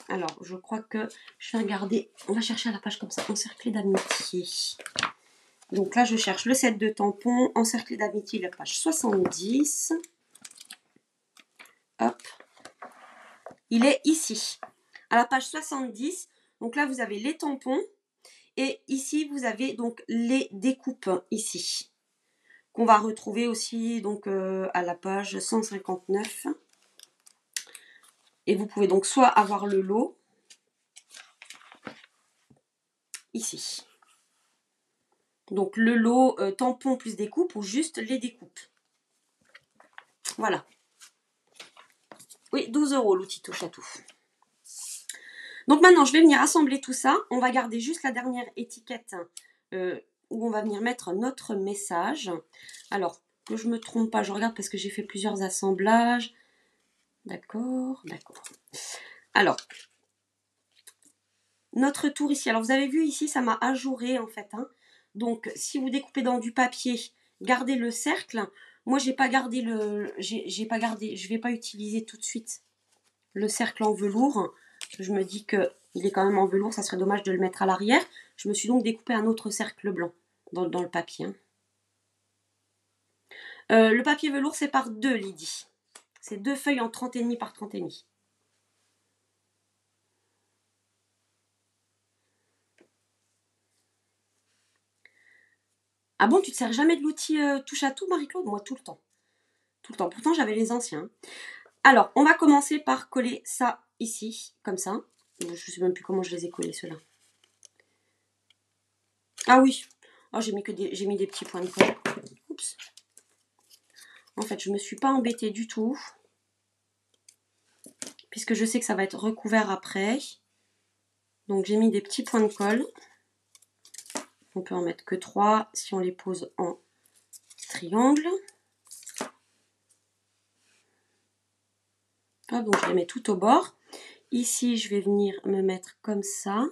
Alors, je crois que je vais regarder. On va chercher à la page comme ça, encerclé d'amitié. Donc là, je cherche le set de tampons, encerclé d'amitié, la page 70. Hop. Il est ici, à la page 70. Donc là, vous avez les tampons. Et ici, vous avez donc les découpes, ici. Qu'on va retrouver aussi donc à la page 159. Et vous pouvez donc soit avoir le lot, ici. Donc le lot tampon plus découpe ou juste les découpes. Voilà. Oui, 12 € l'outil touche à tout. Donc maintenant, je vais venir assembler tout ça. On va garder juste la dernière étiquette où on va venir mettre notre message. Alors, que je ne me trompe pas, je regarde parce que j'ai fait plusieurs assemblages. D'accord, d'accord. Alors, notre tour ici. Alors, vous avez vu ici, ça m'a ajouré en fait. Hein. Donc, si vous découpez dans du papier, garder le cercle. Moi, j'ai pas gardé je vais pas utiliser tout de suite le cercle en velours. Je me dis que il est quand même en velours, ça serait dommage de le mettre à l'arrière. Je me suis donc découpé un autre cercle blanc dans le papier. Hein. Le papier velours, c'est par 2, Lydie. C'est 2 feuilles en 30,5 par 30,5. Ah bon, tu te sers jamais de l'outil touche à tout, Marie-Claude? Moi, tout le temps. Tout le temps. Pourtant, j'avais les anciens. Alors, on va commencer par coller ça ici, comme ça. Je ne sais même plus comment je les ai collés, ceux-là. Ah oui. Oh, j'ai mis des petits points de colle. Oups. En fait, je ne me suis pas embêtée du tout. Puisque je sais que ça va être recouvert après. Donc, j'ai mis des petits points de colle. On peut en mettre que 3 si on les pose en triangle. Ah, donc, je les mets tout au bord. Ici, je vais venir me mettre comme ça.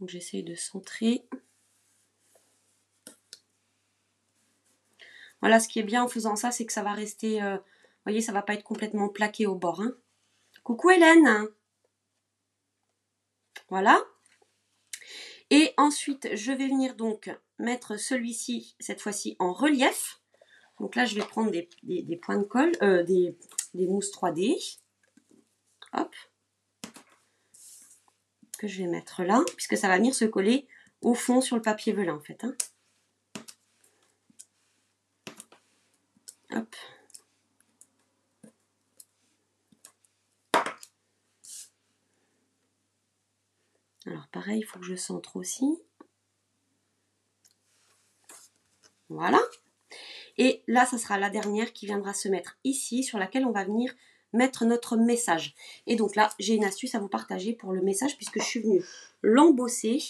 Donc, j'essaye de centrer. Voilà, ce qui est bien en faisant ça, c'est que ça va rester... vous voyez, ça ne va pas être complètement plaqué au bord. Hein. Coucou Hélène. Voilà. Et ensuite, je vais venir donc mettre celui-ci, cette fois-ci, en relief. Donc là, je vais prendre des points de colle, des mousses 3D. Hop. Que je vais mettre là, puisque ça va venir se coller au fond sur le papier velin, en fait. Hein. Hop. Alors pareil, il faut que je centre aussi. Voilà. Et là, ça sera la dernière qui viendra se mettre ici, sur laquelle on va venir mettre notre message. Et donc là, j'ai une astuce à vous partager pour le message, puisque je suis venue l'embosser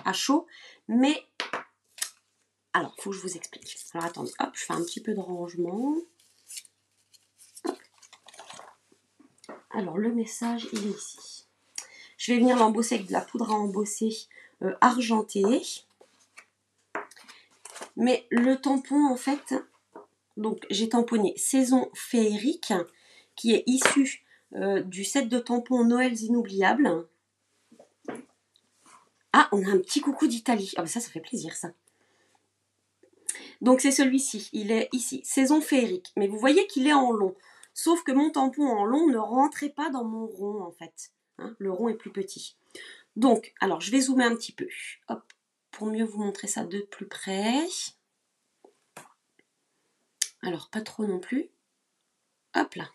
à chaud. Mais, alors, il faut que je vous explique. Alors attendez, hop, je fais un petit peu de rangement. Hop. Alors, le message, il est ici. Je vais venir l'embosser avec de la poudre à embosser argentée. Mais le tampon, en fait, donc j'ai tamponné Saison féerique, qui est issu du set de tampons Noël inoubliables. Ah, on a un petit coucou d'Italie. Ah, ça fait plaisir, ça. Donc, c'est celui-ci. Il est ici, Saison féerique. Mais vous voyez qu'il est en long. Sauf que mon tampon en long ne rentrait pas dans mon rond, en fait. Hein, le rond est plus petit. Donc, alors, je vais zoomer un petit peu. Hop, pour mieux vous montrer ça de plus près. Alors, pas trop non plus. Hop là.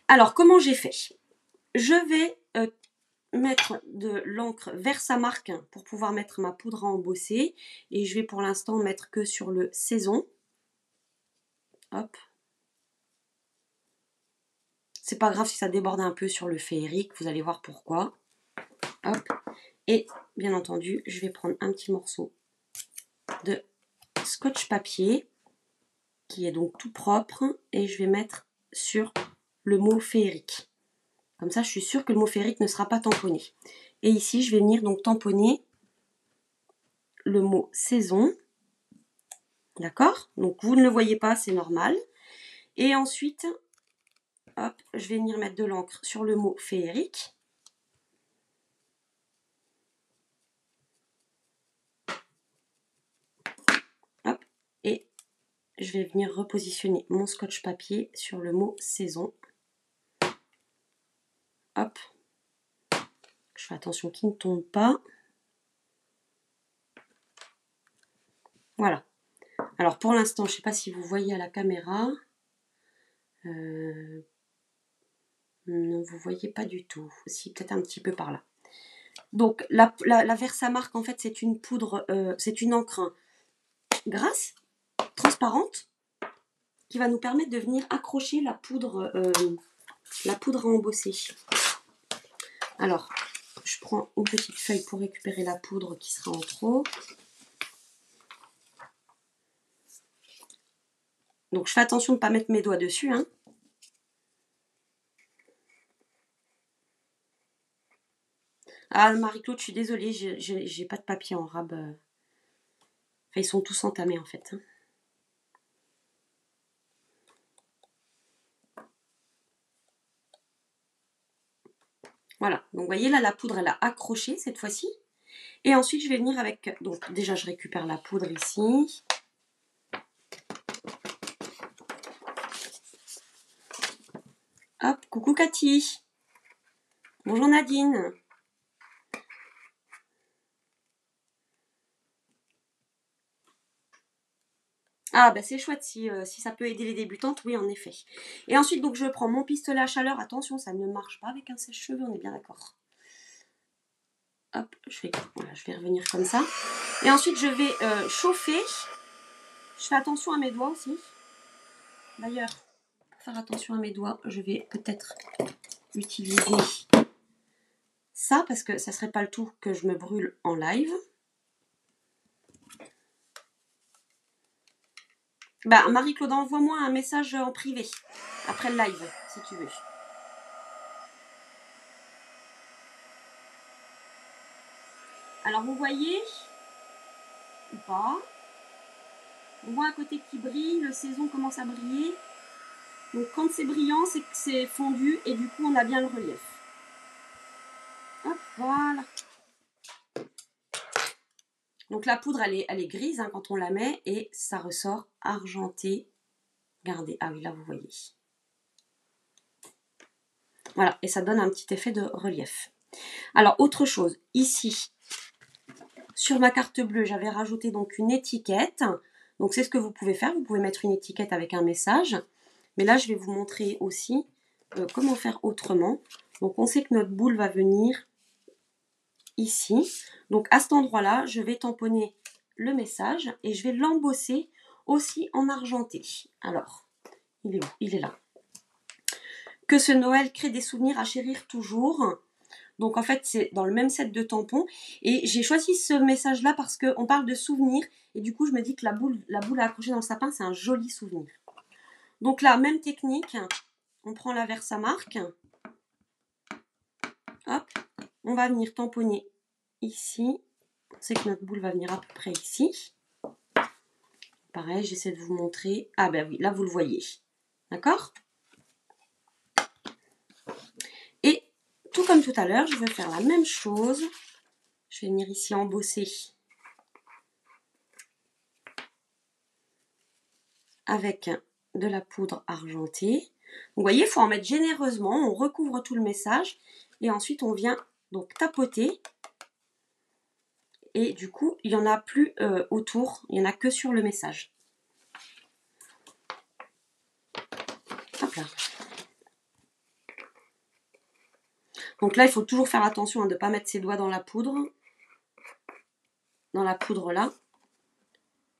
Alors, comment j'ai fait? Je vais mettre de l'encre Versamark pour pouvoir mettre ma poudre à embosser. Et je vais pour l'instant mettre que sur le Saison. Hop. C'est pas grave si ça déborde un peu sur le féerique, vous allez voir pourquoi. Hop. Et bien entendu, je vais prendre un petit morceau de scotch papier qui est donc tout propre et je vais mettre sur le mot féerique. Comme ça, je suis sûre que le mot féerique ne sera pas tamponné. Et ici, je vais venir donc tamponner le mot saison. D'accord? Donc, vous ne le voyez pas, c'est normal. Et ensuite, hop, je vais venir mettre de l'encre sur le mot féerique. Hop, et je vais venir repositionner mon scotch papier sur le mot saison. Hop. Je fais attention qu'il ne tombe pas. Voilà. Alors pour l'instant, je ne sais pas si vous voyez à la caméra. Non, vous ne voyez pas du tout. Si, peut-être un petit peu par là. Donc la Versamark, en fait, c'est une poudre, c'est une encre grasse, transparente, qui va nous permettre de venir accrocher la poudre à embosser. Alors, je prends une petite feuille pour récupérer la poudre qui sera en trop. Donc, je fais attention de ne pas mettre mes doigts dessus. Hein. Ah, Marie-Claude, je suis désolée, j'ai pas de papier en rab. Enfin, ils sont tous entamés en fait. Hein. Voilà, donc vous voyez là, la poudre, elle a accroché cette fois-ci. Et ensuite, je vais venir avec... Donc déjà, je récupère la poudre ici. Hop, coucou Cathy. Bonjour Nadine. Ah bah c'est chouette si ça peut aider les débutantes, oui en effet. Et ensuite donc je prends mon pistolet à chaleur, attention ça ne marche pas avec un sèche-cheveux, on est bien d'accord. Hop, voilà, je vais revenir comme ça. Et ensuite je vais chauffer. Je fais attention à mes doigts aussi. D'ailleurs, pour faire attention à mes doigts, je vais peut-être utiliser ça parce que ça serait pas le tout que je me brûle en live. Bah Marie-Claude, envoie-moi un message en privé après le live si tu veux. Alors vous voyez ou pas, on voit un côté qui brille, le saison commence à briller. Donc quand c'est brillant, c'est que c'est fondu et du coup on a bien le relief. Hop, voilà. Donc la poudre elle est grise hein, quand on la met et ça ressort argenté. Regardez, ah oui là vous voyez. Voilà, et ça donne un petit effet de relief. Alors autre chose, ici, sur ma carte bleue, j'avais rajouté donc une étiquette. Donc c'est ce que vous pouvez faire, vous pouvez mettre une étiquette avec un message. Mais là je vais vous montrer aussi comment faire autrement. Donc on sait que notre boule va venir ici. Donc à cet endroit-là, je vais tamponner le message et je vais l'embosser aussi en argenté. Alors, il est où? Il est là. Que ce Noël crée des souvenirs à chérir toujours. Donc en fait, c'est dans le même set de tampons. Et j'ai choisi ce message-là parce qu'on parle de souvenirs. Et du coup, je me dis que la boule accrochée dans le sapin, c'est un joli souvenir. Donc là, même technique. On prend la Versamark. Hop. On va venir tamponner ici. On sait que notre boule va venir à peu près ici. Pareil, j'essaie de vous montrer. Ah ben oui, là vous le voyez. D'accord? Et tout comme tout à l'heure, je vais faire la même chose. Je vais venir ici embosser avec de la poudre argentée. Vous voyez, il faut en mettre généreusement. On recouvre tout le message. Et ensuite, on vient donc tapoter. Et du coup, il n'y en a plus autour. Il n'y en a que sur le message. Hop là. Donc là, il faut toujours faire attention de ne pas mettre ses doigts dans la poudre. Dans la poudre là.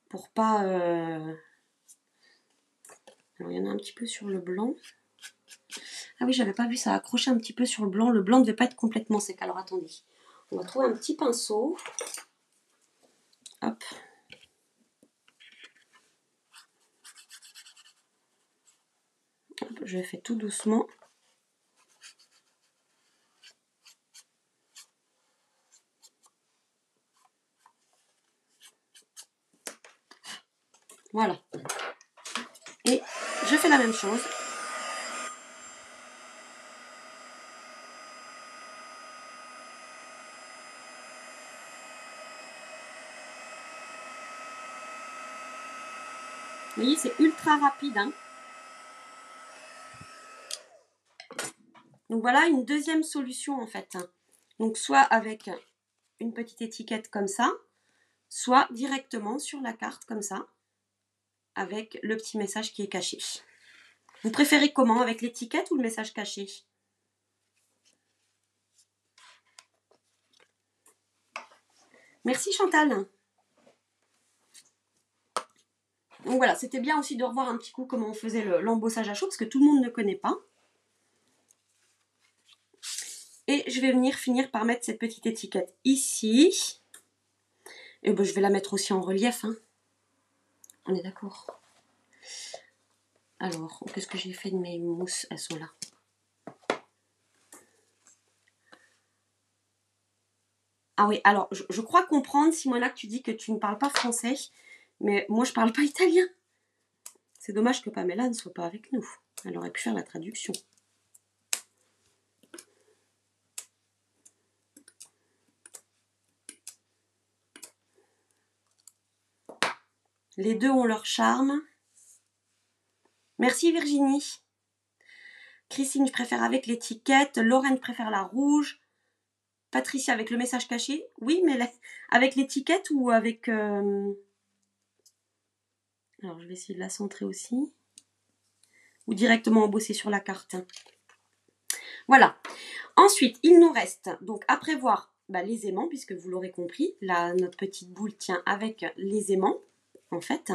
Pour pas... Alors, il y en a un petit peu sur le blanc. Ah oui, j'avais pas vu ça accrocher un petit peu sur le blanc. Le blanc ne devait pas être complètement sec. Alors, attendez. On va trouver un petit pinceau. Hop. Hop, je fais tout doucement. Voilà. Et je fais la même chose. Vous voyez, c'est ultra rapide. Hein. Donc voilà une deuxième solution en fait. Donc soit avec une petite étiquette comme ça, soit directement sur la carte comme ça, avec le petit message qui est caché. Vous préférez comment? Avec l'étiquette ou le message caché? Merci Chantal. Donc voilà, c'était bien aussi de revoir un petit coup comment on faisait l'embossage à chaud, parce que tout le monde ne connaît pas. Et je vais venir finir par mettre cette petite étiquette ici. Et ben, je vais la mettre aussi en relief. Hein. On est d'accord. Alors, qu'est-ce que j'ai fait de mes mousses? Elles sont là. Ah oui, alors je crois comprendre, Simona, que tu dis que tu ne parles pas français, mais moi je parle pas italien. C'est dommage que Pamela ne soit pas avec nous. Elle aurait pu faire la traduction. Les deux ont leur charme. Merci Virginie. Christine, je préfère avec l'étiquette. Lorraine préfère la rouge. Patricia avec le message caché. Oui, mais avec l'étiquette ou avec... Alors, je vais essayer de la centrer aussi. Ou directement embosser sur la carte. Voilà. Ensuite, il nous reste, donc à prévoir les aimants, puisque vous l'aurez compris, là, notre petite boule tient avec les aimants, en fait.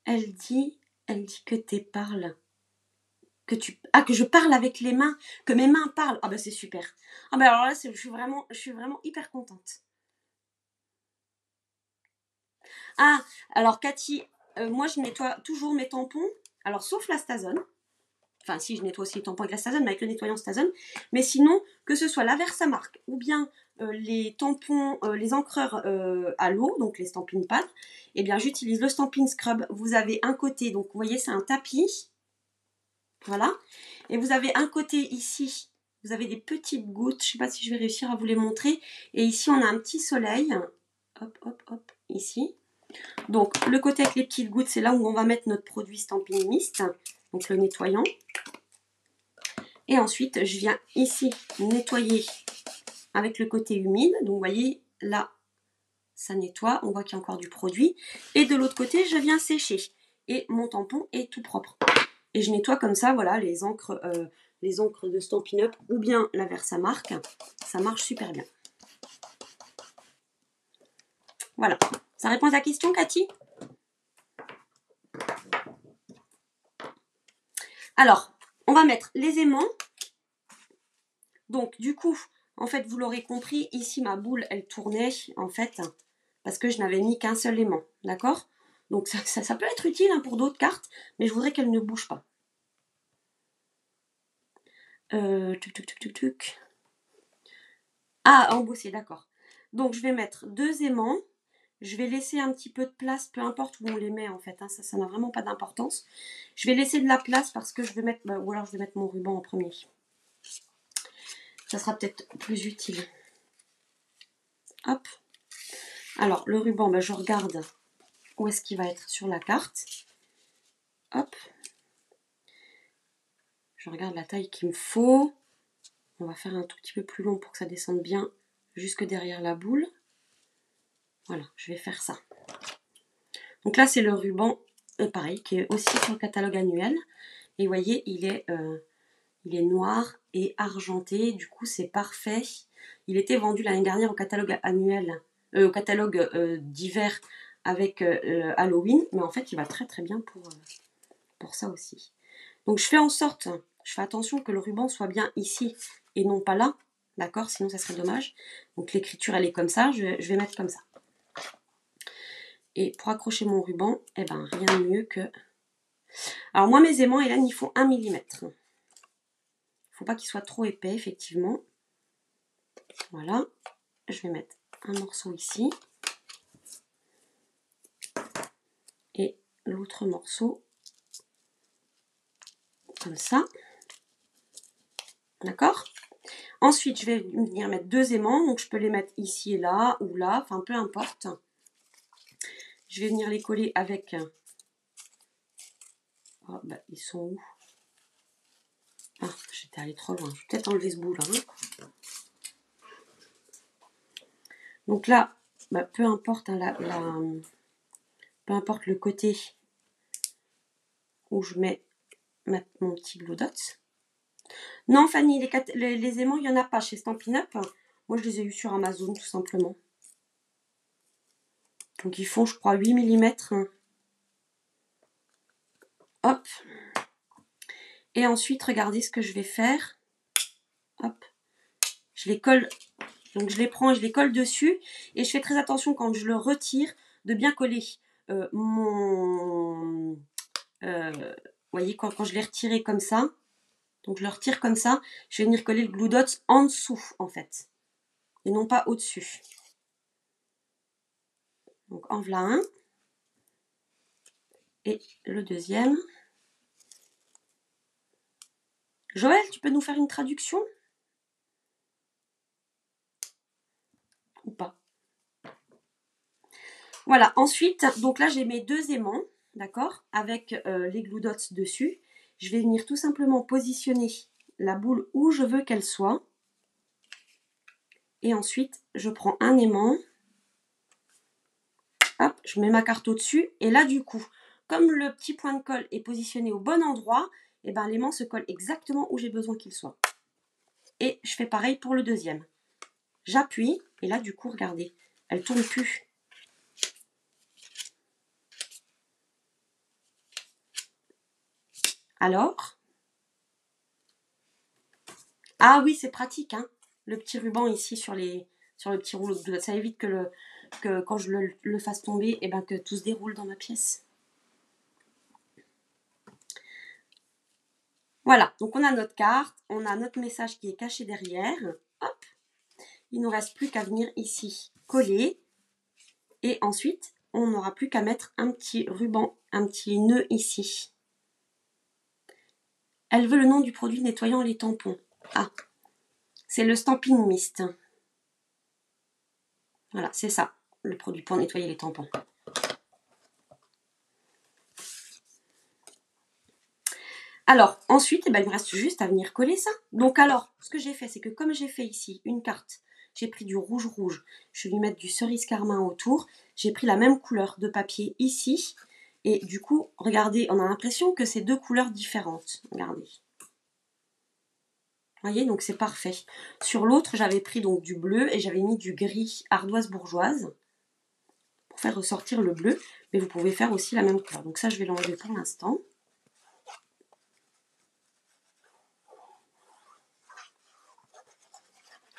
Elle dit que tu parles. Que je parle avec les mains, que mes mains parlent. Ah bah c'est super. Ah bah alors là, je suis vraiment hyper contente. Ah, alors Cathy, moi je nettoie toujours mes tampons, alors sauf la Stazone. Enfin si, je nettoie aussi les tampons avec la Stazone, mais avec le nettoyant Stazone. Mais sinon, que ce soit la Versamark ou bien les tampons, les encreurs à l'eau, donc les Stampin' Pad, eh bien j'utilise le Stampin' Scrub. Vous avez un côté, donc vous voyez c'est un tapis. Voilà. Et vous avez un côté ici, vous avez des petites gouttes. Je ne sais pas si je vais réussir à vous les montrer. Et ici, on a un petit soleil. Hop, hop, hop, ici. Donc, le côté avec les petites gouttes, c'est là où on va mettre notre produit Stampin' Mist. Donc, le nettoyant. Et ensuite, je viens ici nettoyer avec le côté humide. Donc, vous voyez, là, ça nettoie. On voit qu'il y a encore du produit. Et de l'autre côté, je viens sécher. Et mon tampon est tout propre. Et je nettoie comme ça, voilà, les encres de Stampin' Up ou bien la Versamark. Ça marche super bien. Voilà. Ça répond à ta question, Cathy? Alors, on va mettre les aimants. Donc, du coup, en fait, vous l'aurez compris, ici, ma boule, elle tournait, en fait, parce que je n'avais mis qu'un seul aimant. D'accord? Donc, ça peut être utile pour d'autres cartes, mais je voudrais qu'elle ne bouge pas. Ah, embosser, d'accord. Donc, je vais mettre 2 aimants. Je vais laisser un petit peu de place, peu importe où on les met en fait, hein, ça n'a vraiment pas d'importance. Je vais laisser de la place parce que je vais mettre, ou alors je vais mettre mon ruban en premier. Ça sera peut-être plus utile. Hop. Alors le ruban, je regarde où est-ce qu'il va être sur la carte. Hop. Je regarde la taille qu'il me faut. On va faire un tout petit peu plus long pour que ça descende bien jusque derrière la boule. Voilà, je vais faire ça. Donc là, c'est le ruban, pareil, qui est aussi sur le catalogue annuel. Et vous voyez, il est noir et argenté. Du coup, c'est parfait. Il était vendu l'année dernière au catalogue annuel, au catalogue d'hiver avec Halloween. Mais en fait, il va très très bien pour ça aussi. Donc, je fais en sorte, je fais attention que le ruban soit bien ici et non pas là. D'accord? Sinon, ça serait dommage. Donc, l'écriture, elle est comme ça. Je vais mettre comme ça. Et pour accrocher mon ruban, eh ben, rien de mieux que... Alors moi, mes aimants, Hélène, ils font 1 mm. Il ne faut pas qu'ils soient trop épais, effectivement. Voilà. Je vais mettre un morceau ici. Et l'autre morceau, comme ça. D'accord? Ensuite, je vais venir mettre 2 aimants. Donc, je peux les mettre ici et là, ou là. Enfin, peu importe. Je vais venir les coller avec... Oh, ils sont où? Ah, j'étais allée trop loin. Je vais peut-être enlever ce bout là. Hein. Donc là, peu importe peu importe le côté où je mets mon petit Blue Dots. Non, Fanny, les aimants, il n'y en a pas chez Stampin' Up. Moi, je les ai eus sur Amazon, tout simplement. Donc, ils font, je crois, 8 mm. Hop. Et ensuite, regardez ce que je vais faire. Hop. Je les colle. Donc, je les prends et je les colle dessus. Et je fais très attention quand je le retire de bien coller mon voyez, quand je l'ai retiré comme ça, donc je le retire comme ça, je vais venir coller le Glue Dots en dessous en fait, et non pas au-dessus. Donc en voilà un. Et le deuxième. Joël, tu peux nous faire une traduction? Ou pas? Voilà, ensuite, donc là j'ai mes deux aimants, d'accord, avec les Glue Dots dessus. Je vais venir tout simplement positionner la boule où je veux qu'elle soit. Et ensuite, je prends un aimant. Hop, je mets ma carte au-dessus. Et là, du coup, comme le petit point de colle est positionné au bon endroit, et ben l'aimant se colle exactement où j'ai besoin qu'il soit. Et je fais pareil pour le deuxième. J'appuie, et là, du coup, regardez, elle tourne plus. Alors, ah oui, c'est pratique, hein, le petit ruban ici sur le petit rouleau de Glue Dots. Ça évite que quand je le fasse tomber, et ben que tout se déroule dans ma pièce. Voilà, donc on a notre carte, on a notre message qui est caché derrière. Hop, il ne nous reste plus qu'à venir ici coller. Et ensuite, on n'aura plus qu'à mettre un petit ruban, un petit nœud ici. Elle veut le nom du produit nettoyant les tampons. Ah, c'est le Stampin' Mist. Voilà, c'est ça, le produit pour nettoyer les tampons. Alors, ensuite, eh ben, il me reste juste à venir coller ça. Donc alors, ce que j'ai fait, c'est que comme j'ai fait ici une carte, j'ai pris du rouge rouge, je vais lui mettre du cerise carmin autour, j'ai pris la même couleur de papier ici, et du coup, regardez, on a l'impression que c'est deux couleurs différentes. Regardez. Vous voyez, donc c'est parfait. Sur l'autre, j'avais pris donc du bleu et j'avais mis du gris ardoise bourgeoise pour faire ressortir le bleu, mais vous pouvez faire aussi la même couleur. Donc ça, je vais l'enlever pour l'instant.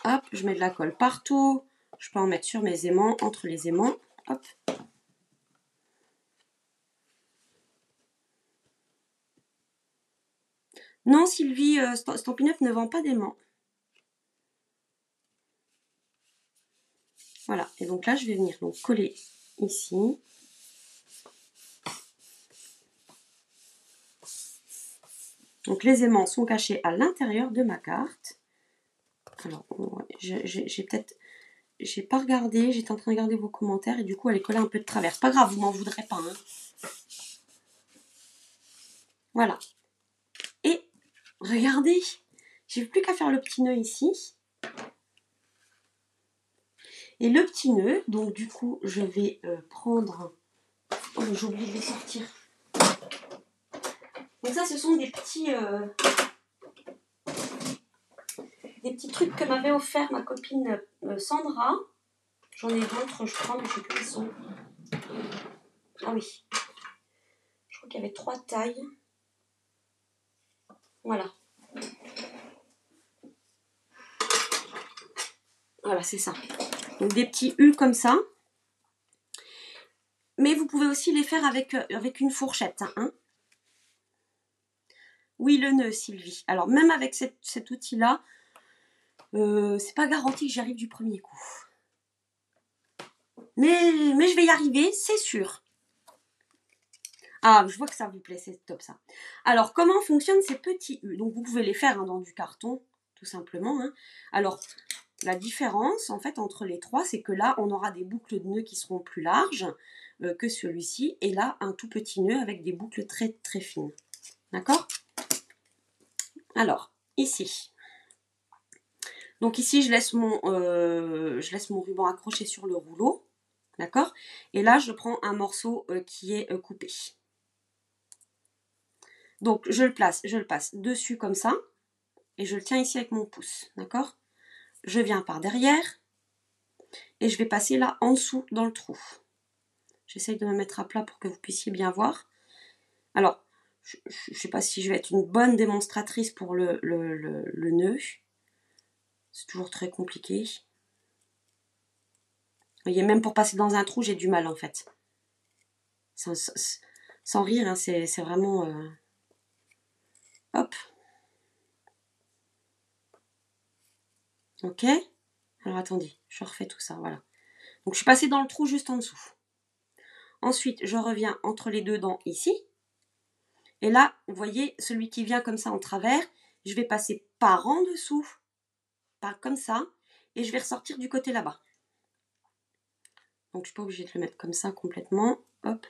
Hop, je mets de la colle partout. Je peux en mettre sur mes aimants, entre les aimants. Hop. Non, Sylvie, Stampin' Up ne vend pas d'aimants. Voilà, et donc là, je vais venir donc coller ici. Donc les aimants sont cachés à l'intérieur de ma carte. Alors, j'ai peut-être... J'ai pas regardé, j'étais en train de regarder vos commentaires et du coup elle est collée un peu de travers. Pas grave, vous m'en voudrez pas. Hein. Voilà. Et regardez, j'ai plus qu'à faire le petit nœud ici. Et le petit nœud, donc du coup je vais prendre... Oh, j'ai oublié de les sortir. Donc ça ce sont des petits trucs que m'avait offert ma copine Sandra. J'en ai d'autres je crois, mais je sais plus où ils sont. Ah oui. Je crois qu'il y avait 3 tailles. Voilà. Voilà, c'est ça. Donc des petits U comme ça. Mais vous pouvez aussi les faire avec une fourchette. Hein. Oui, le nœud, Sylvie. Alors, même avec cet outil-là, c'est pas garanti que j'y arrive du premier coup. Mais je vais y arriver, c'est sûr. Ah, je vois que ça vous plaît, c'est top ça. Alors, comment fonctionnent ces petits U? Donc, vous pouvez les faire hein, dans du carton, tout simplement. Hein. Alors, la différence, en fait, entre les trois, c'est que là, on aura des boucles de nœuds qui seront plus larges que celui-ci. Et là, un tout petit nœud avec des boucles très, très fines. D'accord? Alors, ici. Donc ici, je laisse mon ruban accroché sur le rouleau. D'accord? Et là, je prends un morceau qui est coupé. Donc, je le passe dessus comme ça. Et je le tiens ici avec mon pouce. D'accord? Je viens par derrière. Et je vais passer là en dessous dans le trou. J'essaye de me mettre à plat pour que vous puissiez bien voir. Alors, je ne sais pas si je vais être une bonne démonstratrice pour le nœud. C'est toujours très compliqué. Vous voyez, même pour passer dans un trou, j'ai du mal en fait. Sans rire, hein, c'est vraiment... Hop. Ok. Alors attendez, je refais tout ça, voilà. Donc je suis passée dans le trou juste en dessous. Ensuite, je reviens entre les deux dents ici. Et là, vous voyez, celui qui vient comme ça en travers, je vais passer par en dessous, pas comme ça, et je vais ressortir du côté là-bas. Donc je ne suis pas obligée de le mettre comme ça complètement. Hop.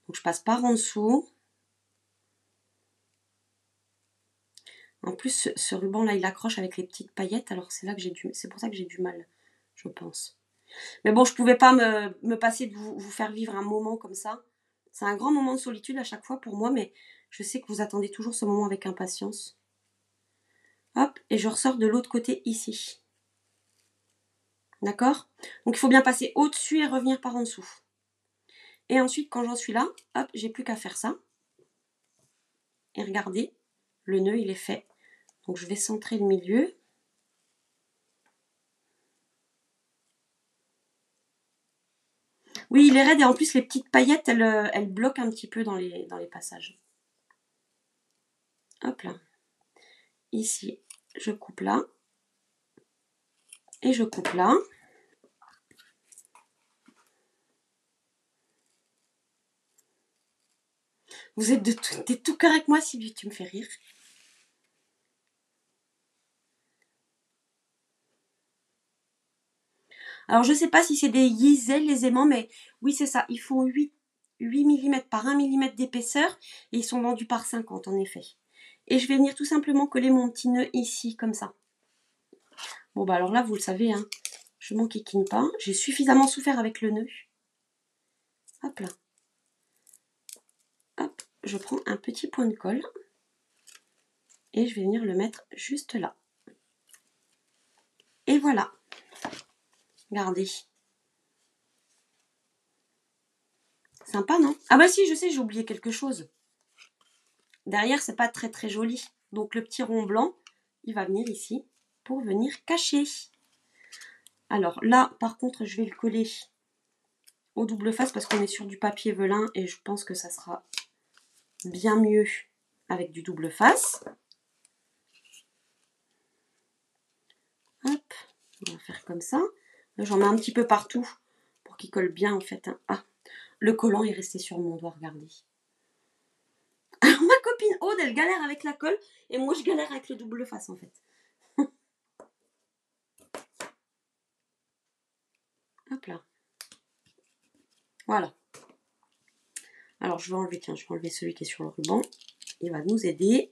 Donc je passe par en dessous. En plus, ce ruban-là, il accroche avec les petites paillettes, alors c'est pour ça que j'ai du mal, je pense. Mais bon, je ne pouvais pas me passer de vous faire vivre un moment comme ça. C'est un grand moment de solitude à chaque fois pour moi, mais je sais que vous attendez toujours ce moment avec impatience. Hop, et je ressors de l'autre côté ici. D'accord? Donc il faut bien passer au-dessus et revenir par en dessous. Et ensuite, quand j'en suis là, hop, j'ai plus qu'à faire ça. Et regardez, le nœud, il est fait. Donc je vais centrer le milieu. Oui, il est raide et en plus les petites paillettes, elles bloquent un petit peu dans les passages. Hop là. Ici, je coupe là. Et je coupe là. Vous êtes t'es tout cœur avec moi, Sylvie, tu me fais rire. Alors je ne sais pas si c'est des Yeezel les aimants, mais oui c'est ça, ils font 8 mm par 1 mm d'épaisseur et ils sont vendus par 50 en effet. Et je vais venir tout simplement coller mon petit nœud ici comme ça. Bon bah alors là vous le savez, hein, je m'enquiquine pas, j'ai suffisamment souffert avec le nœud. Hop là. Hop, je prends un petit point de colle et je vais venir le mettre juste là. Et voilà. Regardez. Sympa, non? Ah bah si, je sais, j'ai oublié quelque chose. Derrière, c'est pas très très joli. Donc le petit rond blanc, il va venir ici pour venir cacher. Alors là, par contre, je vais le coller au double face parce qu'on est sur du papier velin et je pense que ça sera bien mieux avec du double face. Hop, on va faire comme ça. J'en mets un petit peu partout pour qu'il colle bien en fait. Ah, le collant est resté sur mon doigt, regardez. Alors ma copine Aude, elle galère avec la colle et moi je galère avec le double face en fait. Hop là. Voilà. Alors je vais enlever, tiens, je vais enlever celui qui est sur le ruban. Il va nous aider.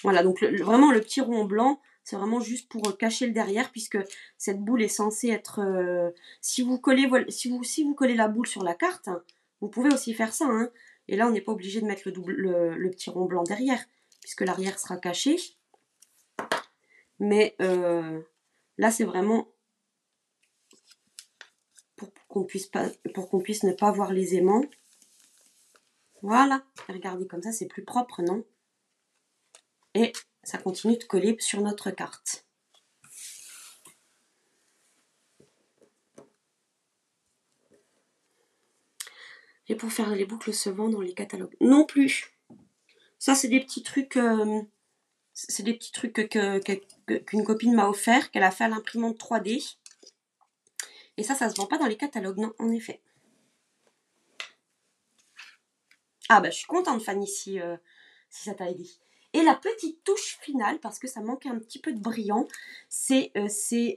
Voilà, donc vraiment le petit rond blanc, c'est vraiment juste pour cacher le derrière, puisque cette boule est censée être... si vous collez la boule sur la carte, vous pouvez aussi faire ça. Hein, et là, on n'est pas obligé de mettre le petit rond blanc derrière, puisque l'arrière sera caché. Mais là, c'est vraiment pour qu'on puisse ne pas voir les aimants. Voilà, regardez comme ça, c'est plus propre, non? Et ça continue de coller sur notre carte. Et pour faire les boucles se vendent dans les catalogues. Non plus. Ça, c'est des petits trucs... qu'une copine m'a offert, qu'elle a fait à l'imprimante 3D. Et ça se vend pas dans les catalogues, non, en effet. Ah bah je suis contente, Fanny, si ça t'a aidé. Et la petite touche finale, parce que ça manquait un petit peu de brillant, c'est ces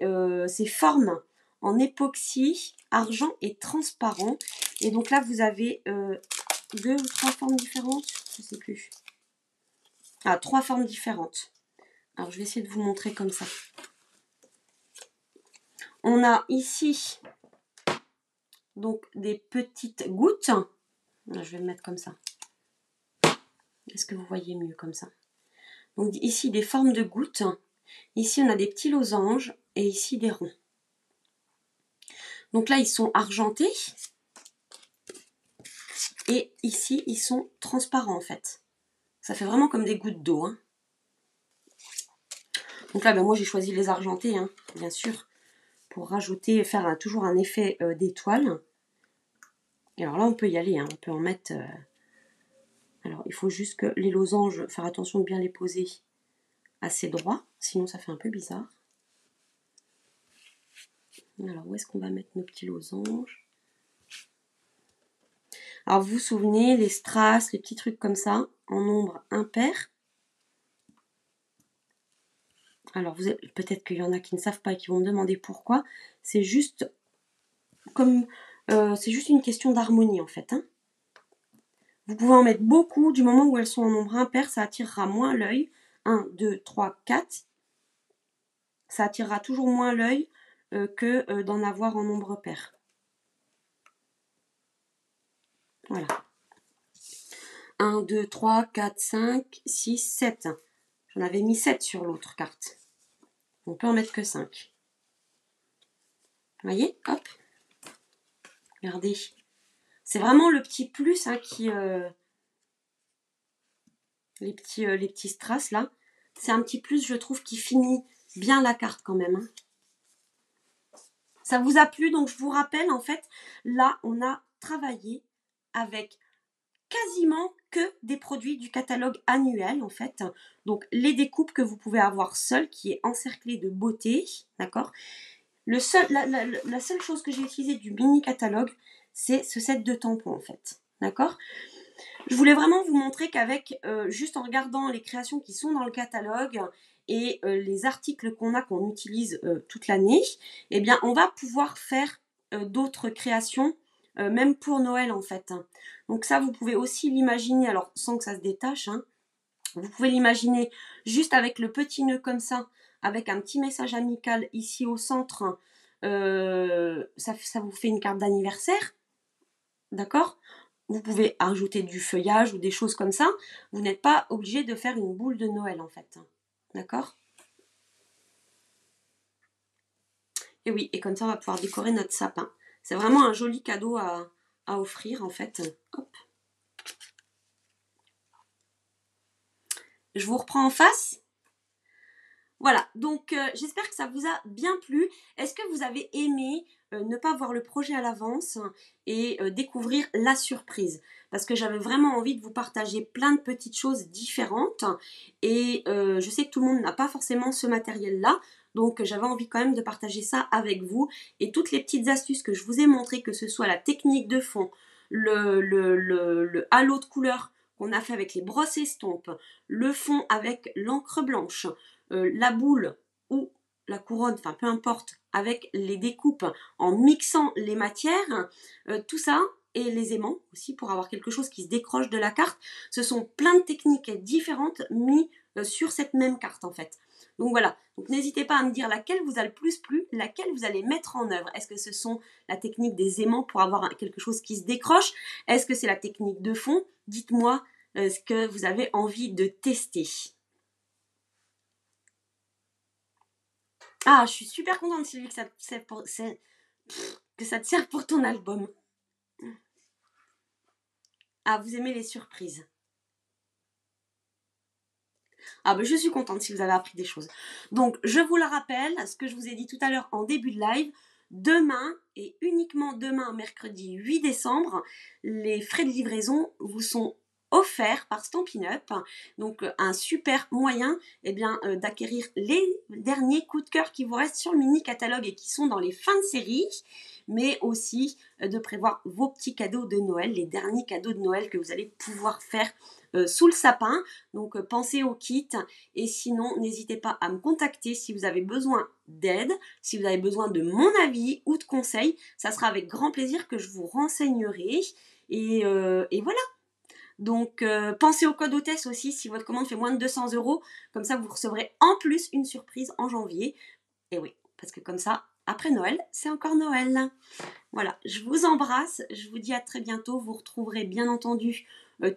formes en époxy, argent et transparent. Et donc là, vous avez 2 ou 3 formes différentes, je ne sais plus. Ah, 3 formes différentes. Alors, je vais essayer de vous montrer comme ça. On a ici donc des petites gouttes. Là, je vais le mettre comme ça. Est-ce que vous voyez mieux comme ça? Donc ici, des formes de gouttes. Ici, on a des petits losanges et ici, des ronds. Donc là, ils sont argentés. Et ici, ils sont transparents en fait. Ça fait vraiment comme des gouttes d'eau. Hein. Donc là, ben, moi, j'ai choisi les argentés, hein, bien sûr, pour rajouter, faire toujours un effet d'étoile. Et alors là, on peut y aller. Hein, on peut en mettre Alors, il faut juste que les losanges, faire attention de bien les poser assez droit, sinon ça fait un peu bizarre. Alors, où est-ce qu'on va mettre nos petits losanges? Alors, vous vous souvenez, les strass, les petits trucs comme ça, en nombre impair. Alors, peut-être qu'il y en a qui ne savent pas et qui vont me demander pourquoi. C'est juste comme... c'est juste une question d'harmonie, en fait. Hein. Vous pouvez en mettre beaucoup. Du moment où elles sont en nombre impair, ça attirera moins l'œil. 1, 2, 3, 4. Ça attirera toujours moins l'œil que d'en avoir en nombre pair. Voilà. 1, 2, 3, 4, 5, 6, 7. J'en avais mis 7 sur l'autre carte. On peut en mettre que 5. Vous voyez? Hop. Regardez. C'est vraiment le petit plus hein, qui... les petits strass là. C'est un petit plus, je trouve, qui finit bien la carte quand même. Hein. Ça vous a plu? Donc, je vous rappelle, en fait, là, on a travaillé avec quasiment que des produits du catalogue annuel, en fait. Donc, les découpes que vous pouvez avoir seules, qui est encerclée de beauté, d'accord? La seule chose que j'ai utilisée du mini catalogue, c'est ce set de tampons, en fait, d'accord? Je voulais vraiment vous montrer qu'avec, juste en regardant les créations qui sont dans le catalogue et les articles qu'on utilise toute l'année, eh bien, on va pouvoir faire d'autres créations, même pour Noël en fait. Donc ça, vous pouvez aussi l'imaginer, alors sans que ça se détache, hein, vous pouvez l'imaginer juste avec le petit nœud comme ça, avec un petit message amical ici au centre, ça vous fait une carte d'anniversaire, d'accord ? Vous pouvez ajouter du feuillage ou des choses comme ça. Vous n'êtes pas obligé de faire une boule de Noël en fait. D'accord? Et oui, et comme ça on va pouvoir décorer notre sapin. C'est vraiment un joli cadeau à offrir en fait. Hop. Je vous reprends en face. Voilà, donc j'espère que ça vous a bien plu. Est-ce que vous avez aimé ne pas voir le projet à l'avance et découvrir la surprise? Parce que j'avais vraiment envie de vous partager plein de petites choses différentes et je sais que tout le monde n'a pas forcément ce matériel-là. Donc j'avais envie quand même de partager ça avec vous et toutes les petites astuces que je vous ai montrées, que ce soit la technique de fond, le halo de couleur qu'on a fait avec les brosses estompes, le fond avec l'encre blanche, la boule ou la couronne, enfin peu importe, avec les découpes en mixant les matières, tout ça, et les aimants aussi pour avoir quelque chose qui se décroche de la carte, ce sont plein de techniques différentes mises sur cette même carte en fait. Donc voilà, donc n'hésitez pas à me dire laquelle vous a le plus plu, laquelle vous allez mettre en œuvre. Est-ce que ce sont la technique des aimants pour avoir quelque chose qui se décroche? Est-ce que c'est la technique de fond? Dites-moi ce que vous avez envie de tester. Ah, je suis super contente, Sylvie, que ça te serve pour ton album. Ah, vous aimez les surprises. Ah, ben je suis contente si vous avez appris des choses. Donc, je vous le rappelle, ce que je vous ai dit tout à l'heure en début de live, demain, et uniquement demain, mercredi 8 décembre, les frais de livraison vous sont offerts par Stampin' Up. Donc, un super moyen eh bien, d'acquérir les derniers coups de cœur qui vous restent sur le mini catalogue et qui sont dans les fins de série, mais aussi de prévoir vos petits cadeaux de Noël, les derniers cadeaux de Noël que vous allez pouvoir faire sous le sapin. Donc pensez au kit et sinon n'hésitez pas à me contacter si vous avez besoin d'aide, si vous avez besoin de mon avis ou de conseils. Ça sera avec grand plaisir que je vous renseignerai et voilà. Donc pensez au code hôtesse aussi si votre commande fait moins de 200 €. Comme ça vous recevrez en plus une surprise en janvier. Et oui, parce que comme ça, après Noël, c'est encore Noël. Voilà, je vous embrasse, je vous dis à très bientôt. Vous retrouverez bien entendu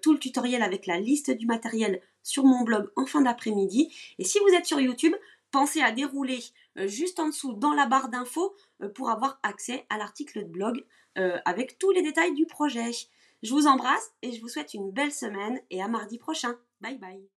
tout le tutoriel avec la liste du matériel sur mon blog en fin d'après-midi. Et si vous êtes sur YouTube, pensez à dérouler juste en dessous dans la barre d'infos pour avoir accès à l'article de blog avec tous les détails du projet. Je vous embrasse et je vous souhaite une belle semaine et à mardi prochain. Bye bye.